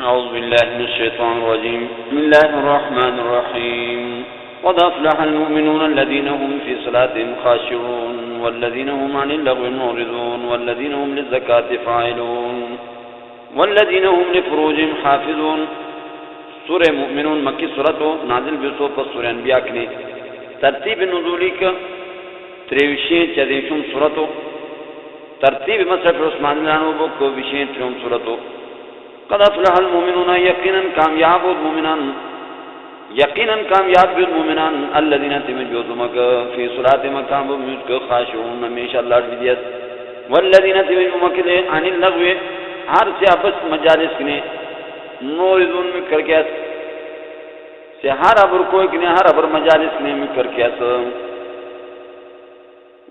أعوذ بالله من الشيطان الرجيم بسم الله الرحمن الرحيم قد أفلح المؤمنون الذين هم في صلاتهم خاشعون والذين هم عن اللغو معرضون والذين هم للزكاة فاعلون والذين هم لفروجهم حافظون. سورہ مومنون مکی سورت نازل بسو پر سورہ انبیاء کی ترتیب نزولی کا 23 سورتو ترتیب مصحف عثمان لانو کو 23 سورتو. قد افلح المؤمنون یقینا کامیاب المؤمنان یقینا کامیاب المؤمنان الذين تمجدوا فی صلاة مقام بمسک خاشعون ہمیشہ اللہ بدیت والذین تمجدوا عن اللغو ہر سے ابس مجالس نے نورزون میں کر کے سے ہر ابر کوئی نے ہر ابر مجالس نے میں کر کے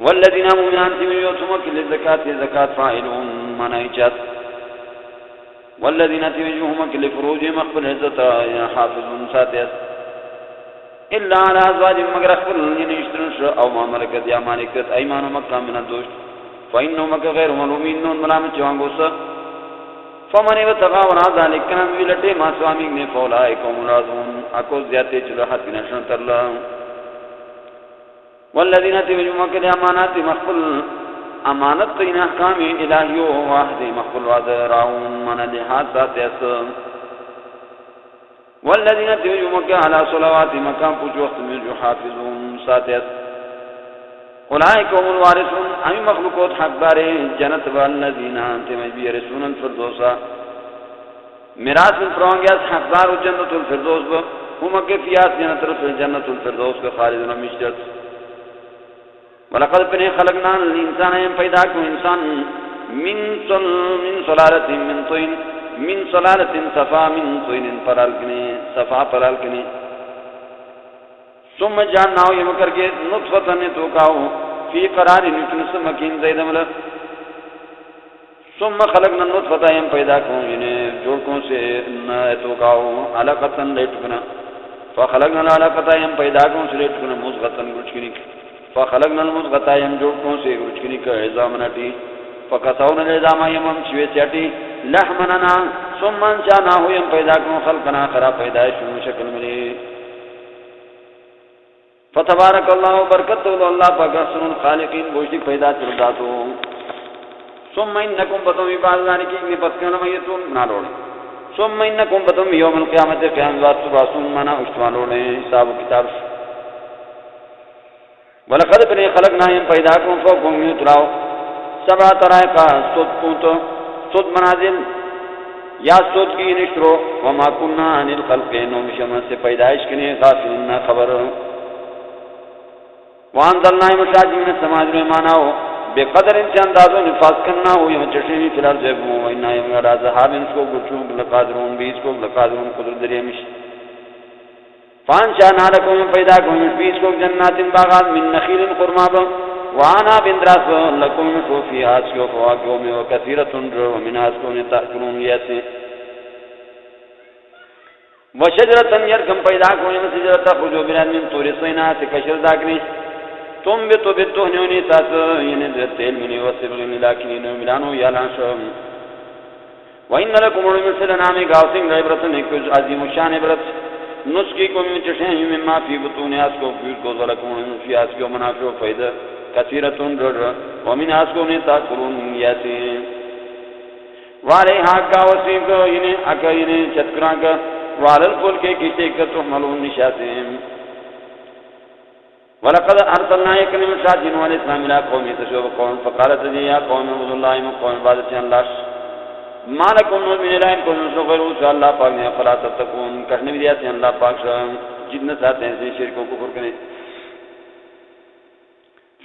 والذین مؤمنان تمجدوا للزکاة زکات فاعلون منایچات والذین تمجدوا لفروجهم مقبل عزت حافظون ساتیت الا على ازواجهم مگر اخبر ينشترون او ما ملكت یا مالکت ایمانهم مکام من الدوشت فإنهم غیر ملومین ملامت چوانگوسا فمن ابتغى وراء ذلك كان ولټه ما سوامي نه فولای قوم راضون اكو زیاته چلحت نشن ترلا. والذین تمجدوا مکل امانات مخبل امانت ان احکام الہی و واحد مخبل وذراون من لحاظات اس. والذین تمجدوا مکل على صلوات مقام پوچھ وقت میں جو حافظون ساتھ اولئک هم الوارثون ہم مخلوقات حقدار جنت والذین تمجدوا يرثون الفردوس میراث پرونگیاس حقدار جنت الفردوس هم کے فیاس جنت الفردوس کے خالدون ہمیشہ. ولقد خلقنا الانسان پیدا کو انسان من سلالۃ من طین من سلالۃ صفا من طین پرالکنے صفا پرالکنے ثم جعلناه یہ کر کے نطفۃ نے تو کاو فی قرار نکنس مکین زیدمل ثم خلقنا النطفۃ یم پیدا کو انہیں جوڑکوں سے نہ تو کاو علقۃ لٹکنا فخلقنا العلقۃ یم پیدا کو سے لٹکنا مضغۃ گچکنی فخلقنا المضغۃ یم جوڑکوں سے گچکنی کا عظام نٹی فقطعنا العظام یم چوے چٹی لحمنا ثم انشأناه یم پیدا کو خلقنا آخر پیدائش شکل ملی. فتبارک اللہ برکت اللہ پاک احسن الخالقین بوشی پیدا چرداتو. ثم انکم بتم بعد ذلك ابن پسکن میتون نالوڑ ثم انکم بتم یوم القیامت قیامت تبعثون منا اشتوالوڑ حساب کتاب. ولقد بني خلقنا یم پیدا کو فوقم یتراو سبع طرائق صد منازل یا صد کی نشرو وما كنا عن الخلق نوم شمس سے پیدائش کنے غافلین خبر. وانزلنا مشاجر من السماء ماناو بقدر اندازو نفاذ کرنا ہو یہ چشمی فی الارض و انا یم رازہاب ان کو گچوں لقادرون بیس کو لقادرون قدرت دریمش. فانشا نالکوں پیدا کو بیس کو جنات باغات من نخیل قرماب وانا بندراس لکم کو فی آسیو فواکیو میں وکثیرت ومن آسکو تأکلون یسی وشجرتن یرکم پیدا کو سجرت خجو بران من طور سینا سے کشر داکنی تم بھی تو ہنیونی ساتھ یعنی تیل منی وصبغن لاکنین ملانو یا لانشم. وَإِنَّ لَكُمْ وَمِثْلَ نَعْمِ غَاصٍ عِبْرَةً ایک عظیم شان عبرت نسخی کو من چشیں مما فی بطون آسکو فیوز کو ذلکم فی آسکو منافع و فیدہ کثیرتن رر ومن آسکو نے تاکرون یاسی. وعلیہا کا وسیق یعنی اکا یعنی چتکران کا وعلل فل کے کسی کا تحملون نشاسیم. ولقد ارسلنا يكلم الشاجين والاسلام الى قوم تشوب قوم فقالت يا قوم اعبدوا الله قوم عبادت الله ما لكم من اله غيره ان الله پاک نے فلا تتقون کہنے بھی دیا اللہ پاک جتنے چاہتے ہیں شرکوں کو کفر کریں.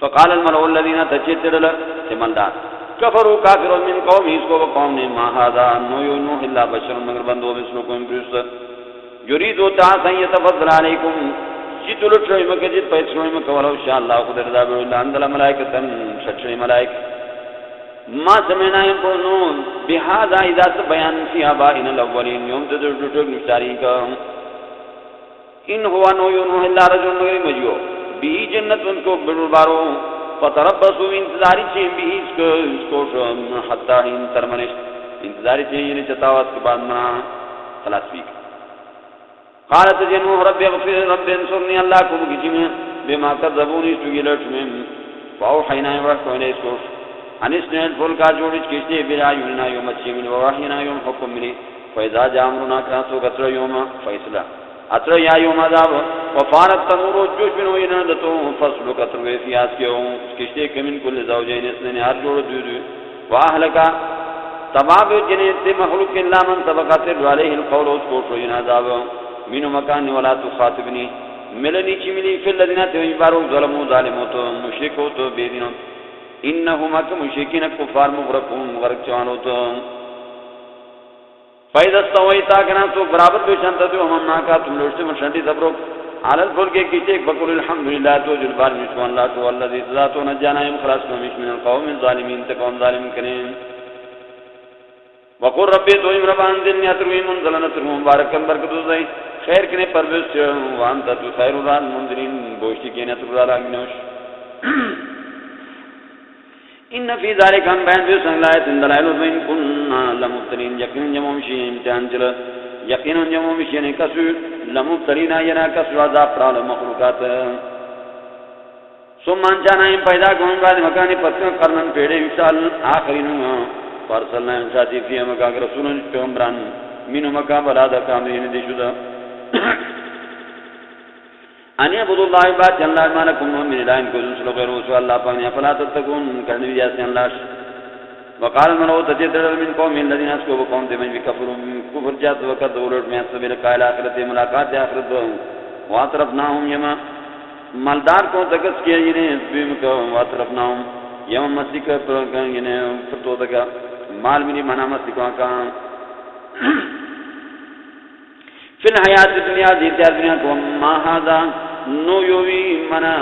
فقال الملأ الذين تجدوا سمندان كفروا كافرون من قومه اس کو قوم نے ما هذا نوح الا بشر مگر بندو مثلكم يريد تعالى يتفضل عليكم جدل شوی مکہ جد پیت شوی مکہ ولو شاء اللہ خود رضا بلو اندل ملائکتن شکشوی ملائک ما سمعنا يقولون بهذا اذا بیان فی آبائنا الاولین یوم تدرجوٹک نشتاری کا ان ہوا نوح اللہ رجل مگر مجیو بھی جنت ان کو بلبارو فتربصوا انتظاری چین بھی اس کو حتی ہی ترمنش انتظاری چین چتاوات کے بعد منا فلسفی قالت جنوح رب اغفر رب انصرنی اللہ کو بکچیم بما کذبونی سگیلت میں فاوحینا وحکو علیہ سوش انسنے الفلکا جوڑیچ کشتے بلا یوننا یوم اچھی ملی ووحینا یوم حکم ملی فیضا جامرنا کراتو قطر یوم فیصلہ اتر یا یوم عذاب وفارت تنور جوش بنو انادتو فصل قطر ویفیاس کیوں کشتے کمن کل زوجین اسنے ہر جوڑ دو واہلکا تباب جنیت مخلوق اللہ من سبقات علیہ القول اس کو شوین عذاب مینو مکان ولا تخاطبنی ملنی چی ملی فی الذین تبارو ظلمو ظالموتو مشرکوتو بیدینو انہم اک مشرکین کفار مغرقون مغرق چوانوتو فید استویتا کنا تو برابر بشانتا تو ہم ناکا تم لوشتے مرشنٹی سبرو عالت بول کے کسی ایک بکر الحمدللہ تو جلبار مشوان اللہ تو اللہ دی ذاتو نجانائم خلاص کمیش من القوم الظالمین تقوم ظالم کریں وقر ربی تو امربان دل نیاتروی منزلن اترو مبارکن برکتو زی خیر کنے پرویس وانتا تو خیر ران منزلین بوشتی کی نیاترو را لاغنوش ان فی ذالک ہم بین بیو سنگلائت اندلائل وین کننا لمبتلین یقین جمومشی امتحان چل یقین جمومشی کسو لمبتلین آئینا کسو عذاب پرال مخلوقات سمان چانائیم پیدا کون بعد مکانی پتکن قرنن پیڑے وشال آخرین فارسلنا انشاتی فی مکا رسولن پیغمبران مینو مکا بلادا کامرین دی شدہ انی عبد اللہ بات جلال مالکم من الہین کو دوسرو غیر رسول اللہ پاکنی افلا تتکون کرنی جیسے اللہ وقال الملو تجدر من قوم الذین اسکو بقوم دیمن بی کفر جات وقت دولت میں سبیل قائل آخرت ملاقات آخرت واطرفناہم یما مالدار کو دکس کیا جنہیں بیم کو واطرفناہم یما مسیح کا فرطو دکا مال منی منا مسیح کو آکا فی الحیات دنیا زیتیات دنیا کو ما حاضا نو یوی منا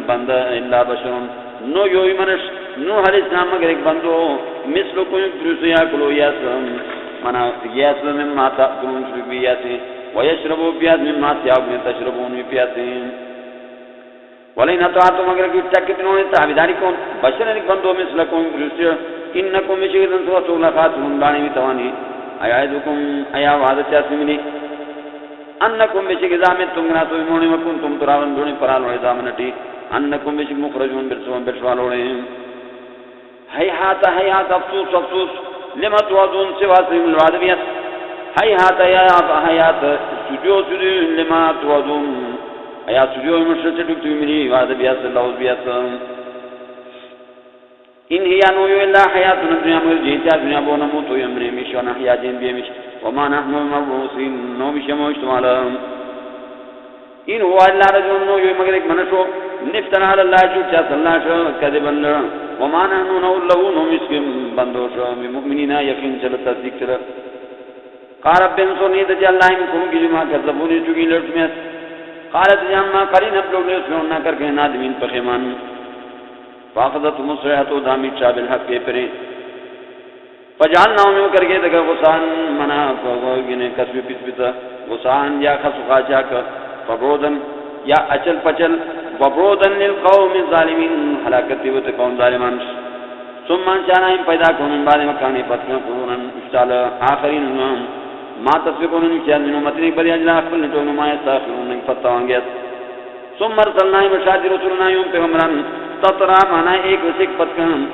بندہ اللہ بشرون نو یوی منش نو حل اسلام مگر ایک بندو مثلو کوئی پروسیا کلو یاسم منا یاسم مما تاکلون شرک بھی یاسی ویشربو پیاس مما تیاغنی تشربون بھی پیاسی ولین اطاعتو مگر کی چکتنوں نے تحبیداری کون بشر ایک بندو مثل کوئی پروسیا انکم مشکلن سوا سولا خاتمون بانی بھی توانی ایائدکم ایا وعدت چاسمینی انکم بشک ازامت تنگنا تو امونی وکن تم تراون دونی پرال وی زامنٹی انکم بشک مخرجون برسوان برسوالوڑے حیحات حیحات افسوس افسوس لما توازون سوا سیم الوادبیت حیحات حیحات سجو سجو لما توازون حیات سجو مشرد چٹک توی منی وادبیت اللہوزبیت ان ہی نویو اللہ حیاتنا دنیا مرجیتا دنیا بونمو تو یمنی مشوان حیاتین بیمش وما نحن المبعوثین نو مشموشت مالا ان ہوا اللہ رجل نویو مگر ایک منشو نفتن علی اللہ چوچا صلاح شو کذبن لر وما نحن نولہو نو مسکم بندو شو بمؤمنین یقین چل تصدیق چل قارب بن سونی تجی اللہ انکم کی جمع کذبونی چکی لرٹمیت قارت جامع قرین اپلوگ نے اسلام نہ کر کے نادمین پخیمان فاخذت مصرحت و دامت شاب الحق کے پرے فجعلنا میں کر کے دگا غسان منا گنے کسب پس پتا غسان یا خسقا چاک فبرودن یا اچل پچل وبرودن للقوم الظالمین ہلاکت و قوم ظالمان ثم انشانائم پیدا کنن بعد مکانی پتکن قرونن اشتال آخرین ما تصفقون انشان من امتنی بری اجلا اقبل نتون ما یستاخرون فتوانگیت ثم ارسلنائم شادی رسولنا یوم پیغمران تطرا مانا ایک وسیق پتکن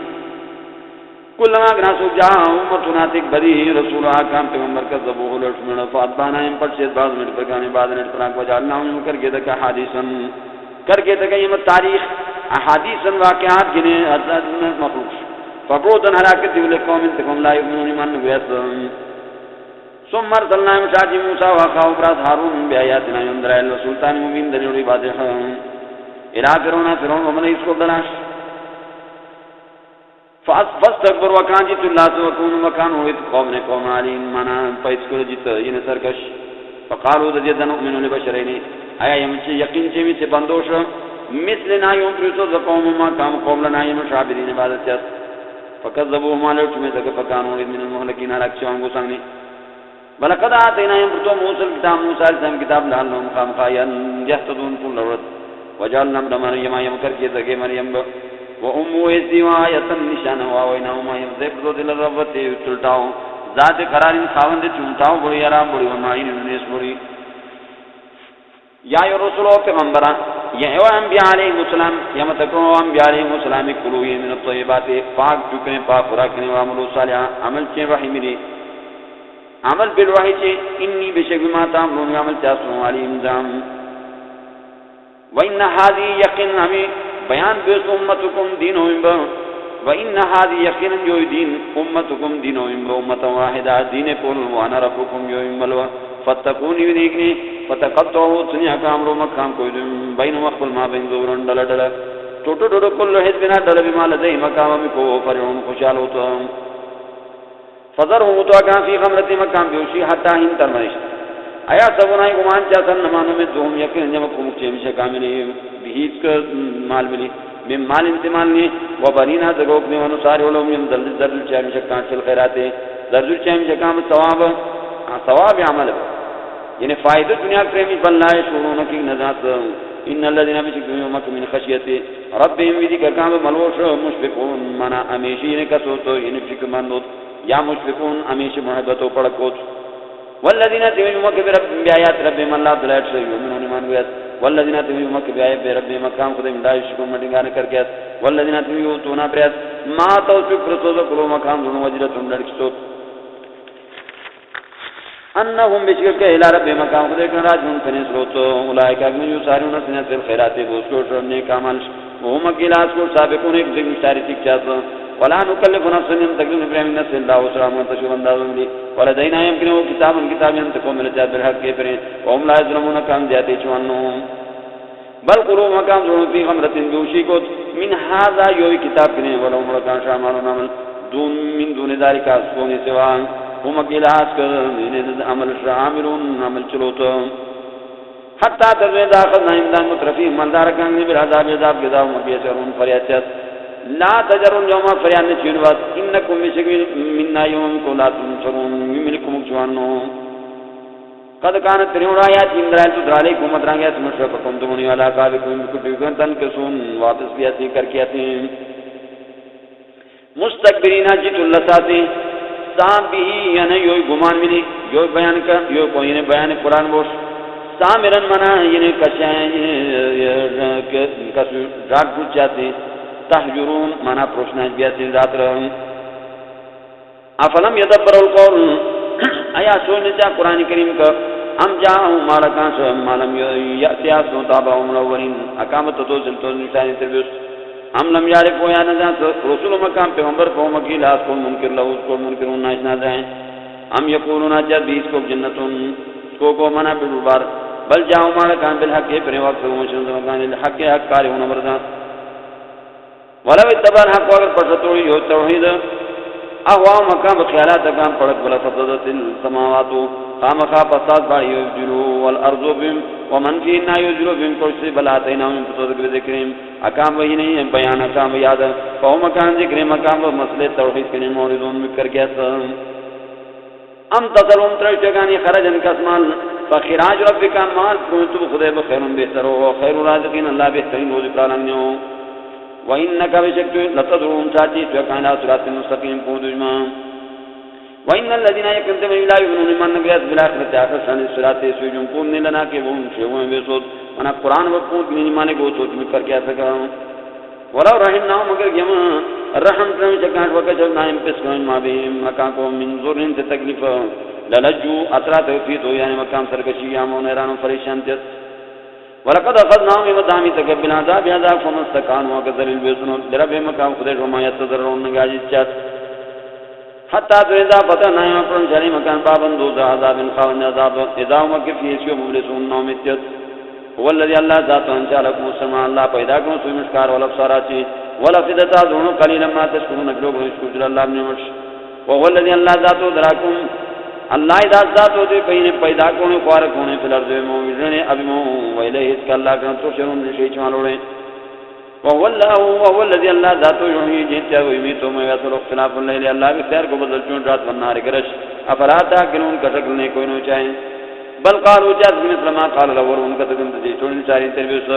کلما گناسو جا امتنا تک بری رسول آکام پیغمبر کا زبوہ لٹمن فاتبانا ام پر شید باز منٹ پرکانے بعد نٹ پراک وجالنا ہم کر کے دکا حادیثن کر کے دکا یہ تاریخ احادیثن واقعات گنے حضرت مخلوق فبرودن حلاکت دیو لقوم انتقام لا یؤمنون ایمان نگویت ثم ارسلنا مشاجی موسیٰ واقعہ ابراز حارون بیایاتنا یندرائل وسلطان مبین دلیوری بادح الہ فرعون فرعون ومن اس کو دلاش فاستکبر وکان جیت اللہ سے وکون وکان ہوئیت قوم نے قوم علیم مانا پیس کو جیت یہ سرکش فقالو دجید نؤمن لبشرینی آیا یمچی یقین چیمی سے بندوش مثل نایون پریسو زقوم ما کام قوم لنایم شعبدین عبادت چاست فکذبو ما لوٹ میں تک فکانو من المحلکین حلق شوان کو سنگنی بلقد آتینا یمرتو موسیٰ کتاب موسیٰ علیہ کتاب لعلہم خامخائیان یحتدون کل لورد وجعلنا ابن مریم کر کے تکے مریم و امو ایسی و آیتا نشانہ واوینا وما یمزیب دو دل ربتی تلٹاؤ ذات قرار خاوند چونتاو بڑی آرام بڑی ومائن انیس بڑی یا رسول و پیغمبران یا انبیاء علیہ السلام یا متکرون انبیاء علیہ السلام کلوی من الطیبات پاک چکنے پاک خوراکنے وعملو صالحا عمل چین وحی ملی عمل بالوحی چین انی بشک بما تعملون عمل چاسون علی امزام وَإِنَّ هَذِهِ يَقِينٌ ہمیں بیان بیس امتکم دینہم با وَإِنَّ هَذِهِ يَقِينٌ جو دین امتکم دینہم با امتا واحدہ دین کل وانا ربکم جو املوا فتقونی ودیکنی فتقطعو سنیا کامرو مکام کوئی دن بین مقبل ما بین دورن ڈل ڈل ٹوٹو ٹوٹو کل حزبنا ڈل بما لدئی مکام کو فرعون خوشحال ہوتا فضرهم تو اکان فی غمرت مکام بیوشی حتی ہن ترمنش آیا سبنائی گمان چاہتن نمانو میں دوم یقین جمکو مکچے مشہ کاملی بہیت کا مال ملی من مال انتمال نہیں وبنینا دگوکنے ونساری علوم یم زرزل چاہ مشہ کان فی الخیراتے زرزل چاہ مشہ کام ثواب عمل یعنی فائدہ دنیا کریمی بن لائے شورون کی نزات ان الذين بشكوا مك من خشيته ربهم بذكر كان ملوش مشفقون منا امیشی نے کسوتو یعنی فکر مندوت یا مشفقون امیشی محبتو پڑکوت والذین تیمک بربهم بآیات ربهم اللہ دلائٹ سے یؤمنون ایمان گویت والذین تیمک بآیات ربهم مقام خود لا یشرکون مدنگان کر گیت والذین تیموتون پریت ما توفیق رسول کلو مقام دونوں وجرتون لڑکسوت انہم بشکر کے الہ رب مقام خود ایک راجون فنیس روتو اولائک اگمن یسارون سنیت فی الخیرات بوسکوش نیک عمل وهم اکیلاس کو سابقون ایک ذکر مشتاری تک چاہتا ولا نکلف نفسا تکلف ابراہیم نفس اللہ وسلام منتشر اندازوں لی ولدینا یمکنہ کتاب ینتقو من الجاد بالحق کے فرین وهم لا یظلمون کام زیادی چوانوں بل قلوب مقام ظلم فی غمرت بیوشی کو من هذا یوی کتاب کنے ولو ملکان شامالون عمل دون من دون ذالک اسکونے سوان هم اکیلاس کر عمل شاملون عمل چلوتا حتی تزوید آخذنا امدان مترفیم مندار کنگنی بالعذاب عذاب گذا هم اکیسرون فریاتیت لا تجرون یوم فریان چینوات انکم بشکل مننا یوم کو لا تنصرون مملکم اکشوانو قد کانت تریون آیات اندرائل تدرالیکم ادرانگیت مشرفکم تمونی والا قابکم بکتوکن تنکسون واپس بیاتی کر کیاتی مستقبرین جیت اللہ ساتی بھی یعنی یوی گمان ملی یوی بیان کر یوی کوئی نے بیان قرآن بوش سامرن منا یعنی کشائیں کسو راک پوچھ جاتے تحجرون منا پروشنا بیاتی ذات رہا افلم یدبر القول آیا سوچنے چاہ قرآن کریم کا ام جاہوں مالکان سو مالم یأتی آسنو تابعهم الاولین اقامت تو زلتو نشانی تربیس ہم لم یارف و یا نجات رسول مقام پیغمبر قوم اکیل آس کو منکر لہو اس کو منکرون ناش نازائیں ہم یقولون جد بیس کو جنتون کو منع بالبار بل جاؤ مالکان بالحق پر وقت ومشن زمکان الحق حق کاری ہونا مردان ولو اتبار حق وقت پرشتوری ہو توحید احواء مقام بخیالات اکام پڑک بلا فضدت السماواتو خام خواب پستاد باری یجلو والارضو بیم ومن فینا یجلو بیم کرسی بلاتینا من پتوذک بذکریم اکام وہی نہیں بیان اکام یاد فہو مکان ذکریم اکام و مسئلہ توحید کنی موردون بکر کیسا ام تصلون ترشتگانی خرجن کسمان فخراج ربک مال کنتو خدے بخیرن بہترو وخیر رازقین اللہ بہترین روزی پراننیو وَإِنَّكَ بِشَكْتُ لَتَدْرُونَ سَاتِي فَكَانَ صِرَاطٍ مُسْتَقِيمٍ قُودُجْمَا وَإِنَّ الَّذِينَ يَكْذِبُونَ لَا يُؤْمِنُونَ مَن نَّبِيَّةَ بِالْآخِرَةِ آخِرَةً الصِّرَاطِ سُجُن قُومٍ لَنَا كِ وَهُمْ شَيْءٌ بِصُوتٍ وَنَا قرآن وقوت نہیں مانے گو سوچ میں کر کیا سکا وَلَوْ رَحِمْنَاهُمْ مگر جم رحم کرم چکان وَكَشَفْنَا عَنْهُمْ پسکن ما بهم مکانکم من ضرٍ تکلیف لَلَجُّوا اثرات توفیتو یعنی مقام سرکشی یامون ایران پریشان تھے ولقد اخذناهم بمدامي تقبل عذاب عذاب فما استكانوا وكذل البيسن لرب مقام خدش وما يتضررون نگاجت چات حتى اذا فتحنا يوم جري مكان بابن دوز عذاب خاون عذاب اذا مكف يسيو مبلسون نومتت هو الذي الله ذات انشاء لكم السماء الله پیدا کرو سوی مشکار والابصارات ولفدتا ذونو قليلا ما تشكرون اجلوب شکر الله نعمت وهو الذي الله ذات دراكم اللہ ذات ہوتے کہیں پیدا کونے خوارک ہونے فی الارض موجودن ابھی مو ویلیہ اس کا اللہ کا تو شرون شیء چالوڑے وهو الذي الله ذات یحیی جیتا و یمیت و یصل اختلاف اللیل اللہ کے خیر کو بدل چون رات والنہار گرش افلا تاکلون کا شکل نہیں کوئی نہ چاہے بل قالوا جاز مثل ما قال الاول ان کا تم تجی چون چاری تربیس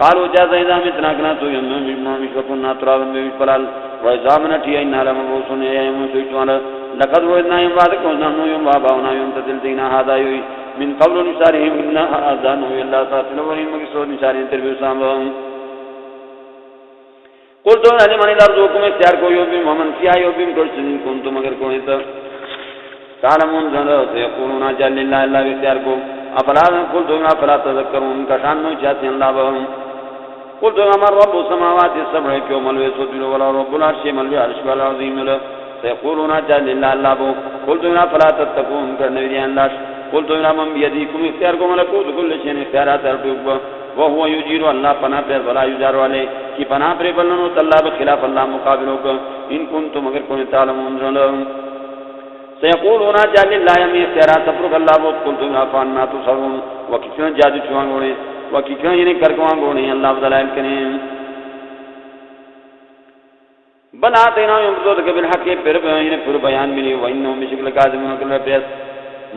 قالوا جاز اذا متنا كنا تو یم ما مشکون تراب میں پلال و زامن ٹی ان علم رسول یوم سوچوان لقد وعدنا يوم بعد كنا يوم بابانا يوم تدلدينا هذا يوي من قبل نشارهم إنا آذانه إلا ساتل ورين مكسور نشارين تربيو سامبهم قلتو لمن الارضوكم اختیار کو یوبیم ومن فیها یوبیم کرسنین کنتم اگر کنیتا تعلمون زندہ سیقولون جل اللہ اللہ اختیار کو افلا تذکرون کشان میں چاہتے ہیں اللہ بہم قلتو امر رب السماوات السبع کیو ملوی سوتلو ولا رب العرش ملوی عرش والعظیم سیقولون جل اللہ اللہ بہم قلتو افلا تتقون کرنے دیا اللہ قلتو من بیدیکم اختیار کو ملکوت کل شین اختیارات ارٹوک وهو يجير الله پناہ پر ولا يجار والے کی پناہ پر بلنو اللہ بخلاف اللہ مقابلوں کو ان کنتم اگر کوئی تعلمون سيقولون جل الله يم اختیارات تفرق اللہ وہ قلتم افانا تصرون وکیکن جادو چوانگونے وکیکن یعنی کرکوانگونے اللہ دلائل کریں بل آتینا یمزود بالحق پر بیان ملی وانہم بشکل کاذبون کل پیس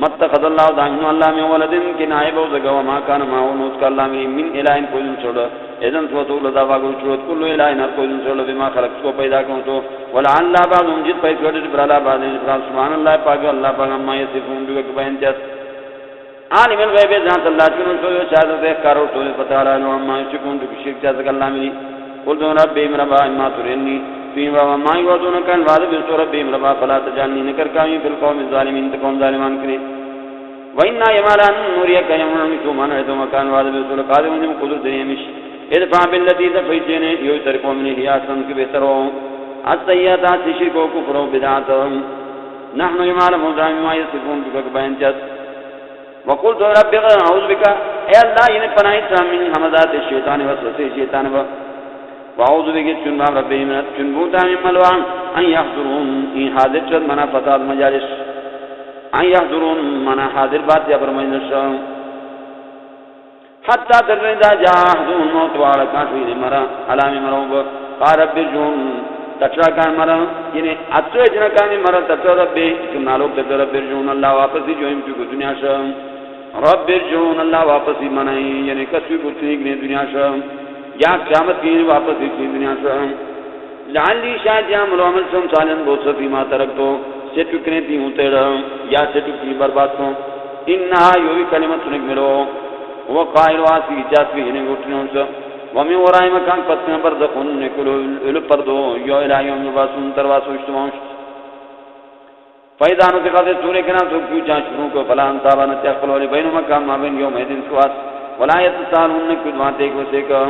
متخذ اللہ دائمن اللہ میں ولدن کی نائب و زگا وما کان معاونوت کا اللہ میں من الہین کوئی دن چھوڑا اذن سوتو لدہ واگو چھوڑا کلو الہین ہر کوئی دن چھوڑا بما خلق کو پیدا کروں تو ولعن اللہ بعض امجد پیس وڈر برالا بعض انفراد سبحان اللہ پاک اللہ پاک اما یصفون بگا کبین چاس عالم الغیب ذات اللہ چنن سوئے شہادت اخکار اور سوئے فتح اللہ اما یشکون تو شرک چاس اللہ ملی قل دون ربی مربا اما ترینی فیم ربا ما یوزون کن وعد بستو ربی مربا فلا تجانی نکر کامی فی القوم الظالمین تقوم ظالمان کریں وَإِنَّا يَمَالًا نُورِيَكَ يَمْنَعْمِكُ مَنْ عِدُ مَكَانْ وَعَدَ بِرْسُولَ قَادِمُ جِمْ قُدُرْ دِنِيَمِشْ اِدْفَعْ بِالَّتِي تَفْرِجِنِ يُوْتَرِكُ مِنِ حِيَاسًا كِبِتَرُوا السَّيَّاتَاتِ شِرْكُ كُفْرُ بِدْعَةً نَحْنُ يَمَالًا مُدْرَعِمِ مَا يَصِفُونَ بِكَ بَيَنْجَتْ وَقُلْتُ رَبِّ أَعُوذُ بِكَ اے اللہ یہ پناہ چاہتا من حمزات الشیطان وسوسے شیطان وَأَعُوذُ بِكَ چُنبا رَبِّ من چنبوتا من ملوان ان يحضرون ان حاضر چد منا فساد مجالس ان يحضرون منا حاضر بات یا فرمائنش حتی ترندا جا حضون موت وعلا کانشوی مرا علامی مروب قال رب ارجون تچرا کان مرا یعنی اتر جنا کان مرا تچرا رب چنا لوگ تچرا رب ارجون اللہ واپسی جو ہم چکو دنیا شام رب ارجون اللہ واپسی منائی یعنی کسوی کچھنی کنے دنیا شام یا قیامت کی واپسی کی دنیا شام لعلی شاید یا ملومل سم سالن بہت صفی ما ترک تو سے ٹکنے تی ہوں تیرا یا سے ٹکنے برباد کو انہا یوی کلمت سنک ملو وہ قائل واسی جاسوی ہنے گھٹنے ہوں سا ومی ورائی مکان پتنے برزخون نکلو علو پردو یو الہیوں نباسون ترواسو اشتماؤشت فیدانو تقاضی سورے کنا تو کیوں چاہ شروع کو فلا انتابا نتی اقبلو لی بینو مکان ما بین یوم ایدن سواس ولایت سالون نکل ماتے کو سیکا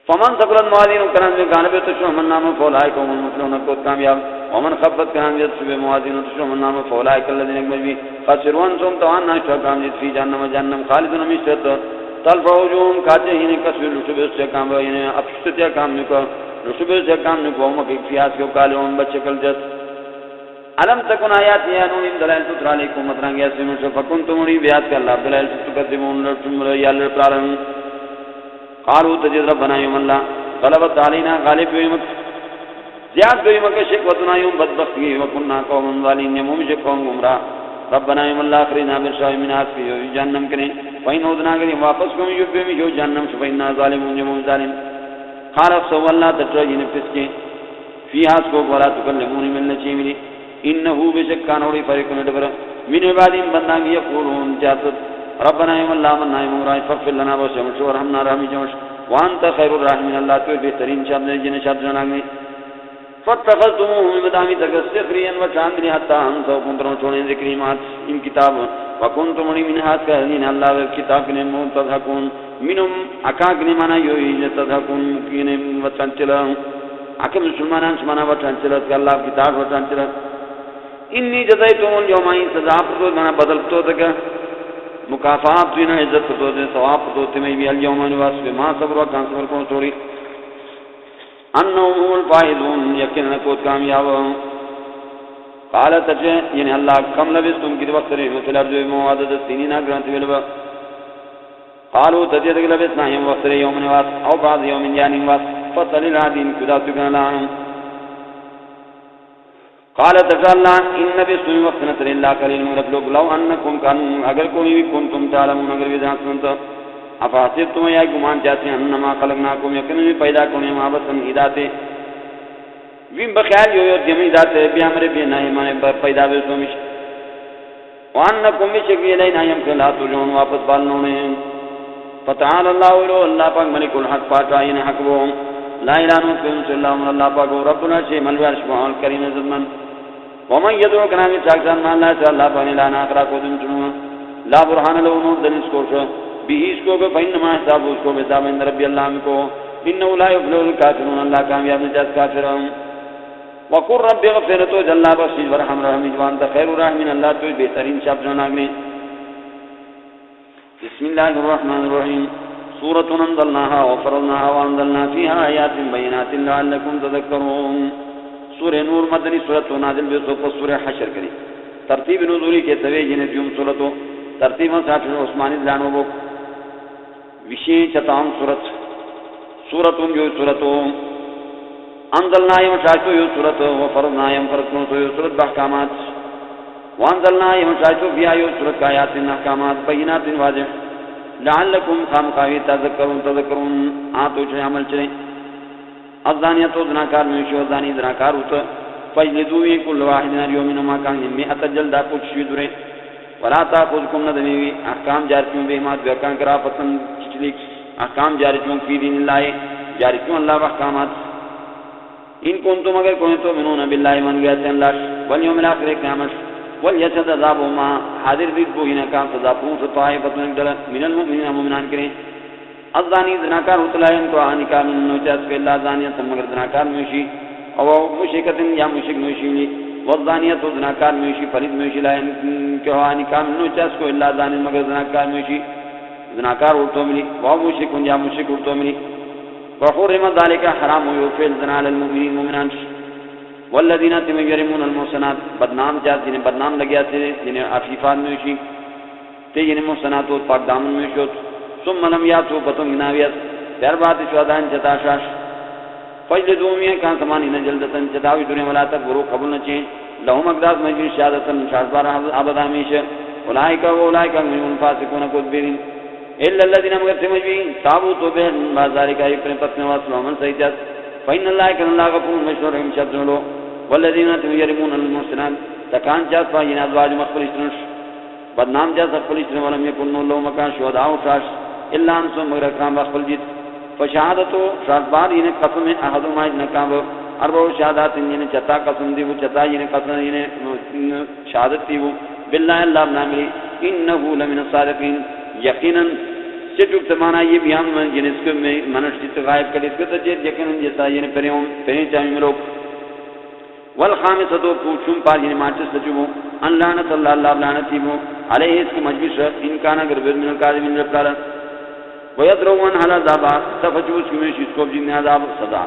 فمن ثقلت موازینہ کنان میں کان بیتشو من نام فولائک ومن مفلون کو کامیاب ومن خفت کنان بیتشو موازینہ تشو من نام فولائک الذین اکمجبی خسرون سوم توان ناشتا کامیت فی جہنم جہنم خالدون ہمیشت تلفعوجون کاچے ہی نے کسوی لشبیت سے کام یعنی اپشتتیا کام نکو لشبیت سے کام نکو ومکی فیاس کے کالون بچے کل جس علم تکن آیات یانون ان دلائل ستر علیکم مطرانگی اسمین شفکن تموری بیات کے اللہ دلائل ستکتبون لرسمر یا لرپلارن قالوا تجد ربنا يوم الله غلبت علينا غالب يوم زیاد يوم شقوتنا يوم بدبختی وكنا قوم ظالمين يوم قوم گمراہ ربنا يوم الله اخرجنا من شر من في جهنم کریں فإن عدنا کریں واپس کو یوب میں جو جہنم سے فإنا ظالمون يوم ظالم قال سو الله تجرين فسكي فيها سو ولا تكلمون من نشيمني انه بشكان اور فريق ندبر من عبادين بندان يقولون جاسد ربنا يوم الله من نائم راي فغفر لنا وشمش ورحمنا رحمي جمش وانت خير الراحمين الله تو بهترین شاد نے جن شاد جناگی فتخذتموه من مدامی تکسخریا وچاندنی حتی انسو کنترون چھوڑیں ذکری مات ان کتاب وکنتم من حاس کہلین اللہ کتاب کنے تضحکون منم اکاکنے مانا یوئی تضحکون کنے وچانچلا اکم مسلمانان شمانا وچانچلا کہ اللہ کتاب وچانچلا انی جزائیتم اليومین سزا پردو مانا بدل تو تکا مکافات دینا عزت تو دے ثواب تو تمہیں بھی اليوم واسف ما صبر و کان صبر کو توڑی انہم الفائزون یقینا کو کامیاب قالت اجے یعنی اللہ کم لبستم کی وقت رہے مثل ارض موعدد سنین گرانت ولبا قالوا تجد لبسنا يوم وقت يوم واس او بعض يوم يعني واس فصل العادين كذا تكلم قال تعالى ان بسم وقت نتر الله قليل من رب لو انكم كان اگر کوئی بھی کنتم تعلمون اگر بھی جانتے تو افاسبتم یا گمان جاتے ہیں انما خلقناکم یقینا پیدا کرنے ما بسن ہدایت ویم بخیال یو جمی ذات بیا امر بیا نہ مانے پیدا وے تو مش وانکم بشکی لینا یم کلا ترجون واپس بالنوں نے فتعال اللہ اللہ پاک ملک الحق پاکائن حق وہ لا الہ الا اللہ اللہ پاک ربنا شی ملک الرحمن کریم زمان ومن يدعو كنا من شاكسان ما الله تعالى الله فاني لا ناقرا قدم چنوا لا برحان له نور دنس کو بھی اس کو فإنما حساب اس کو حساب عند ربی اللہ کو انه لا يفلح الكافرون اللہ کامیاب نہیں جس کافرون وقر رب اغفر تو جل بخش ورحم رحم وانت خیر الرحمن اللہ تو بہترین شب جناگنے بسم الله الرحمن الرحیم سورۃ انزلناها وفرضناها وانزلنا فيها آیات بینات لعلکم تذکرون سورہ نور مدنی سورۃ نازل بے سو سورہ حشر کری ترتیب نزولی کے توی جن دیوم سورۃ ترتیب صاحب عثمانی لانو بو وشی چتام سورۃ جو سورۃ انزلنا یم شاعتو یو سورۃ وفرضنا یم فرضنا یو سورۃ احکامات وانزلنا یم شاعتو بیا یو سورۃ آیات احکامات بینات واضح لعلکم خامخاوی تذکرون آتو چنے عمل چنے الزانیت و زناکار میشی و زانی زناکار ہوتا فجلدوی کل واحد ناریو منما کانی میعت جلدہ کچھ شدرے ولا تاخذکم ندمیوی احکام جاری کیوں بہمات بیرکان کرا پسند چچلیک احکام جاری کیوں فی دین اللہ جاری کیوں اللہ و احکامات ان کنتم اگر کوئی تو منون باللہ من گیا سے اللہ والیوم الاخر قیامت والیشد عذابو ما حاضر دید بوہینا کام سزا پونس طائفت من المؤمنین مومنان کریں الزانی زناکار اطلاعین کو آنی کامل نوچاس کے اللہ زانیت مگر زناکار میشی او مشکتن یا مشک میشی والزانیت زناکار میشی فرید میشی لائن کہ آنی کامل نوچاس کو اللہ زانیت مگر زناکار میشی زناکار اڑتو ملی و مشکن یا مشک اڑتو ملی وحرم ذالک حرام یوفیل زنال المؤمنین مومنان والذین تم یرمون المحسنات بدنام جات جنہیں بدنام لگیا تھے جنہیں عفیفان میشی تے جنہیں محسنات و پاک دامن میشی ثم لم یاتوا بتم ناویت پھر بعد شہدان چتاشاش فجلدومیہ کان سمانی جلدتن چتاوی دنیا ولا تک ورو قبول نہ چیں لهم اقداس مجلس شهادتن شاذبار ابد ہمیشہ اولئک اولئک من الفاسقون قدبین الا الذين مغتمجين تابوا توبه بازار کا ایک پتن واسلام سیدات فإن الله كان الله غفور مشور رحیم شبذلو والذین يرمون المحسنات تکان جاس فاین ازواج مخبرشتنش بدنام جاس خپلشتن ولم يكن له مکان شهداء شاش الا ان سو مگر کام بخل جیت فشهادتو شاذبار ان قسم احد ما نکاب اربع شهادات ان چتا قسم دی وہ چتا ان قسم ان شهادت دی وہ بالله اللہ نامی انه لمن الصادقین یقینا سٹوک تمانا یہ بیان من جنس کو میں منشت غائب کر اس کو تجید یقینا جیسا یہ پریوں پری چاہیے ملو والخامسۃ پوچھوں پار یہ ماچس تجو ان لعنت اللہ اللہ لعنتی مو علیہ اس کی مجلس ان کان اگر من الکاذبین ربلا ويدرون على عذاب تفجوس میں اس کو جن عذاب صدا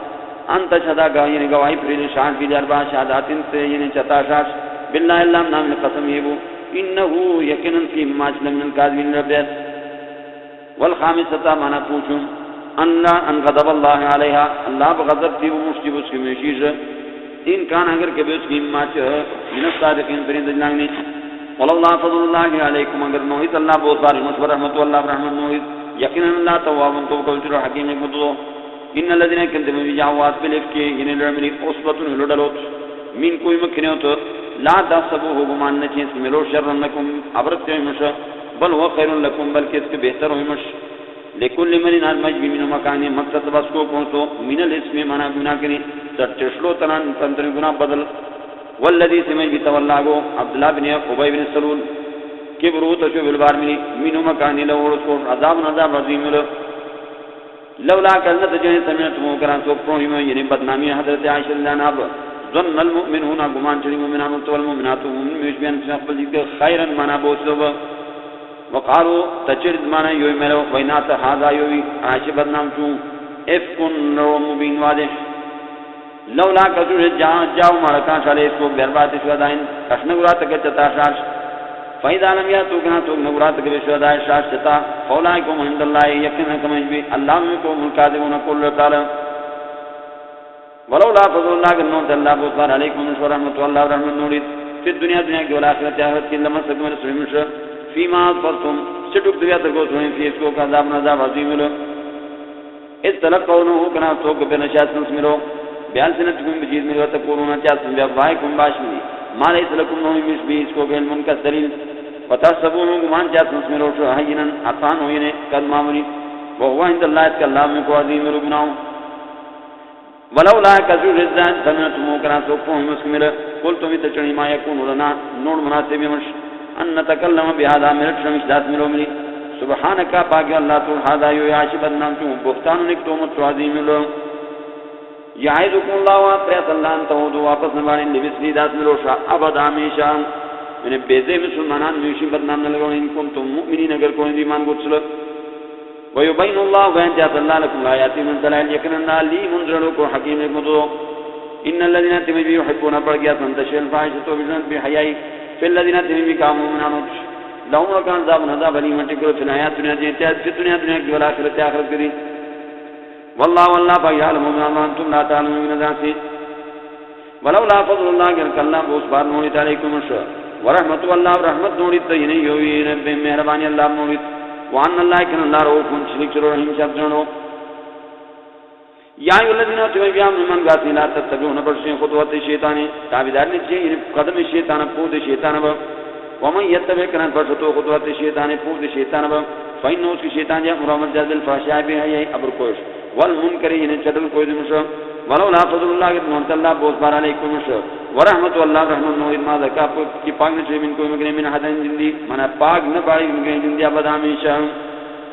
انت شدا گواہی نے گواہی پر شان کی اربع شہادات سے یعنی چتا شاش بالله اللہ نام قسم یہ انه یقینا فی ماجل من الکاذبین ربلا والخامسۃ معنی پوچھوں ان غضب اللہ علیہا اللہ بغضب تھی وہ مشکل اس کی میشیز ان کان اگر کہ اس کی ماچ من الصادقین فرند جنانی والله فضل اللہ علیکم اگر نوحیت اللہ بہت بار مشور رحمت اللہ رحمت نوحیت یقینا اللہ تواب تو کل حکیم حکمت ان الذين كذبوا بجاوات بالافك ان الرمل اصبت لدلوت من کوئی مکھنیو تو لا تحسبوه گمان نہ چیز ملو شر لكم ابرت مش بل هو خیر لكم بلکہ اس کے بہتر ہوئی مش لكل من نازمج من مکان مقصد بس کو پہنچو من الاسم منا گناہ کریں چشلو تنان تنتر گناہ بدل والذي سمج بتولى عبد الله بن ابي بن سلول کبرو تشو بالبار من مکان لو رسول عذاب عظیم لولا كانت جن سمعت مكران سو پروہم یعنی بدنامی حضرت عائشہ رضی اللہ عنہا ظن المؤمنون گمان چلی مومنان والمؤمنات مشبہن شخص ذکر خیرا منا بوسو وقالوا تجرد مانا یوی میرو وینات هذا یوی عائشہ بدنام چوں افکن رو مبین واضح لولا کسو جاؤ مارکان شالے اس کو برباد شدائن کشنگرات کے چتا شاش فإذا لم يأتوا كنا تو نورات کے شہداء شاش چتا اولئکم عند اللہ یقینا کما اللہ میں کو الکاذبون کل تعالی ولولا فضل اللہ کنو اللہ بوصار علیکم ورحمۃ اللہ ورحمۃ نور فی الدنیا دنیا کی والآخرت آخرت کی لمس تکمل سلمش فیما اصبرتم سٹک دیا تر کو سنیں فی اس کو عذاب عذاب عظیم لو اس تلقونه کنا تو کہ بنشات نسمرو بیالسنتکم بجید میں وتقولون چاہتم بیافواہکم باشمی ما لیس لکم نوی مشبی اس کو علم کا دلیل وتحسبون گمان چاہتم اس میں روشو حینا آسان ہوئینے قد معمولی وهو عند الله اس کا اللہ میں کو عظیم ربناؤں ولولا کثیر الرزان سمعتم کرا سوقهم مسکمل قلتم تچنی ما یکون لنا نور مناسب مش ان نتکلم بهذا مرد شمش ذات ملوملی سبحانك پاک اللہ تو هذا یعاشب النام تو بختان نکتومت عظیم لو یعظکم اللہ واترت اللہ ان تعودوا واپس نبانی لبسلی ذات ملوشا ابد ہمیشہ میں بیزے مسلمانان میشی بدنام نہ لگو ان کنتم مؤمنین اگر کوئی ایمان گچل ويبين الله وين جاءت الله لكم آيات من دلائل يقين لي منذر کو حکیم مدو ان الذين تمبي يحبون برغيا تنتشر الفاحشه بحياء في الذين تمبي كانوا من لهم كان ذاب نذا بني متكل في الحياه الدنيا في الدنيا کی اخرت اخرت کی والله يعلم ما انتم لا تعلمون ذات ولولا فضل الله كلا بوس بار نوری علیکم ورحمت الله ورحمت نوری تین یوی رب مہربانی اللہ نوری وان اللہ کن اللہ رؤوف شریک رحیم شبجنو یا ایھا الذین آمنوا من غافل لا تتبعون خطوات الشیطان تابعدار نہیں قدم شیطان پود شیطان ومن يتبع كان فرشتو خطوات الشیطان پود شیطان فإنه اس کی شیطان یا مرامت جاز الفحشاء بحیاء ابر کوش والمنکر ان چدل کوئی دمش ولولا فضل اللہ ان اللہ بوس بار علیکم ورحمت اللہ رحمت نور ما ذکا کی پاک نے من کوئی مگر من حدن جندی منا پاک نہ پائی مگر جندی ابد ہمیشہ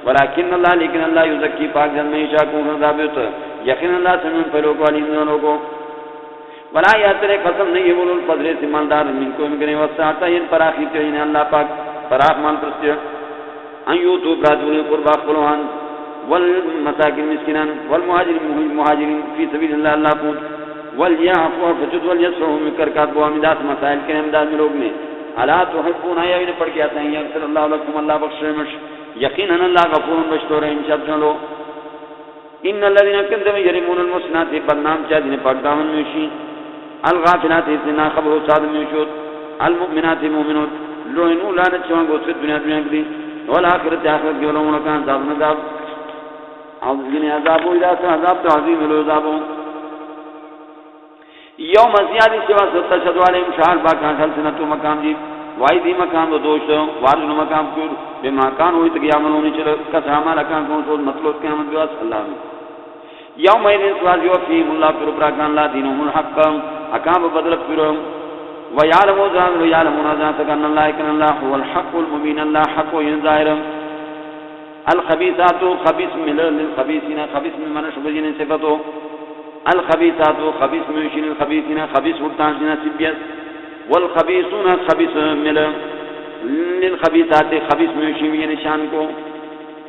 ولکن اللہ لیکن اللہ یزکی پاک جن میں شاہ کو ثابت یقین اللہ سمن پہلو کو علیم لوگوں ولا یاتر قسم نہیں بول الفضل سمندار من کوئی مگر وسعت ان پراخی تو ان اللہ پاک پراخ مان پرست ایو تو برادری قربا قلوان والمساکین مسکینان والمہاجرین فی سبیل اللہ اللہ پوچھ والیعفو فجد والیسرہو مکرکات بو امداد مسائل کے امداد میں لوگ نے الا تحبون آیا انہیں پڑھ کے آتا ہے یغفر اللہ لکم اللہ بخشمش یقینا اللہ غفور بخشتو رحیم شب جنلو ان الذین کذبوا یرمون المحصنات بدنام چاہ جنہیں پاک دامن میشی الغافلات اتنا خبر صاد میشود المؤمنات مومنات لعنوا لعنت چوان گوت دنیا کی والآخرت آخرت کی ولو مکان عذاب نذاب عظیم عذاب و اذا عذاب تو عظیم العذاب یوم زیادی سوا ستشهد علیہم شہر باکان سلسنت و مقام جی وائدی مقام و دوشت وارجن مقام کور بما کان ہوئی تک یعملونی چل کساما لکان کون سود مطلوب قیامت بیواس اللہ میں یوم ایدین سواز یوفیم اللہ پر براکان لا دینهم الحق حکام بدل پرم ویعلم و ذان ویعلمون ذان تکن اللہ اکن اللہ هو الحق المبین اللہ حق و ینظاہرم الخبیثات خبیث ملر للخبیثین خبیث من من شبجین صفتو الخبیثات خبیث میشین الخبیثین خبیث ورتانشین سبیت والخبیثون خبیث ملر للخبیثات خبیث میشین یہ نشان کو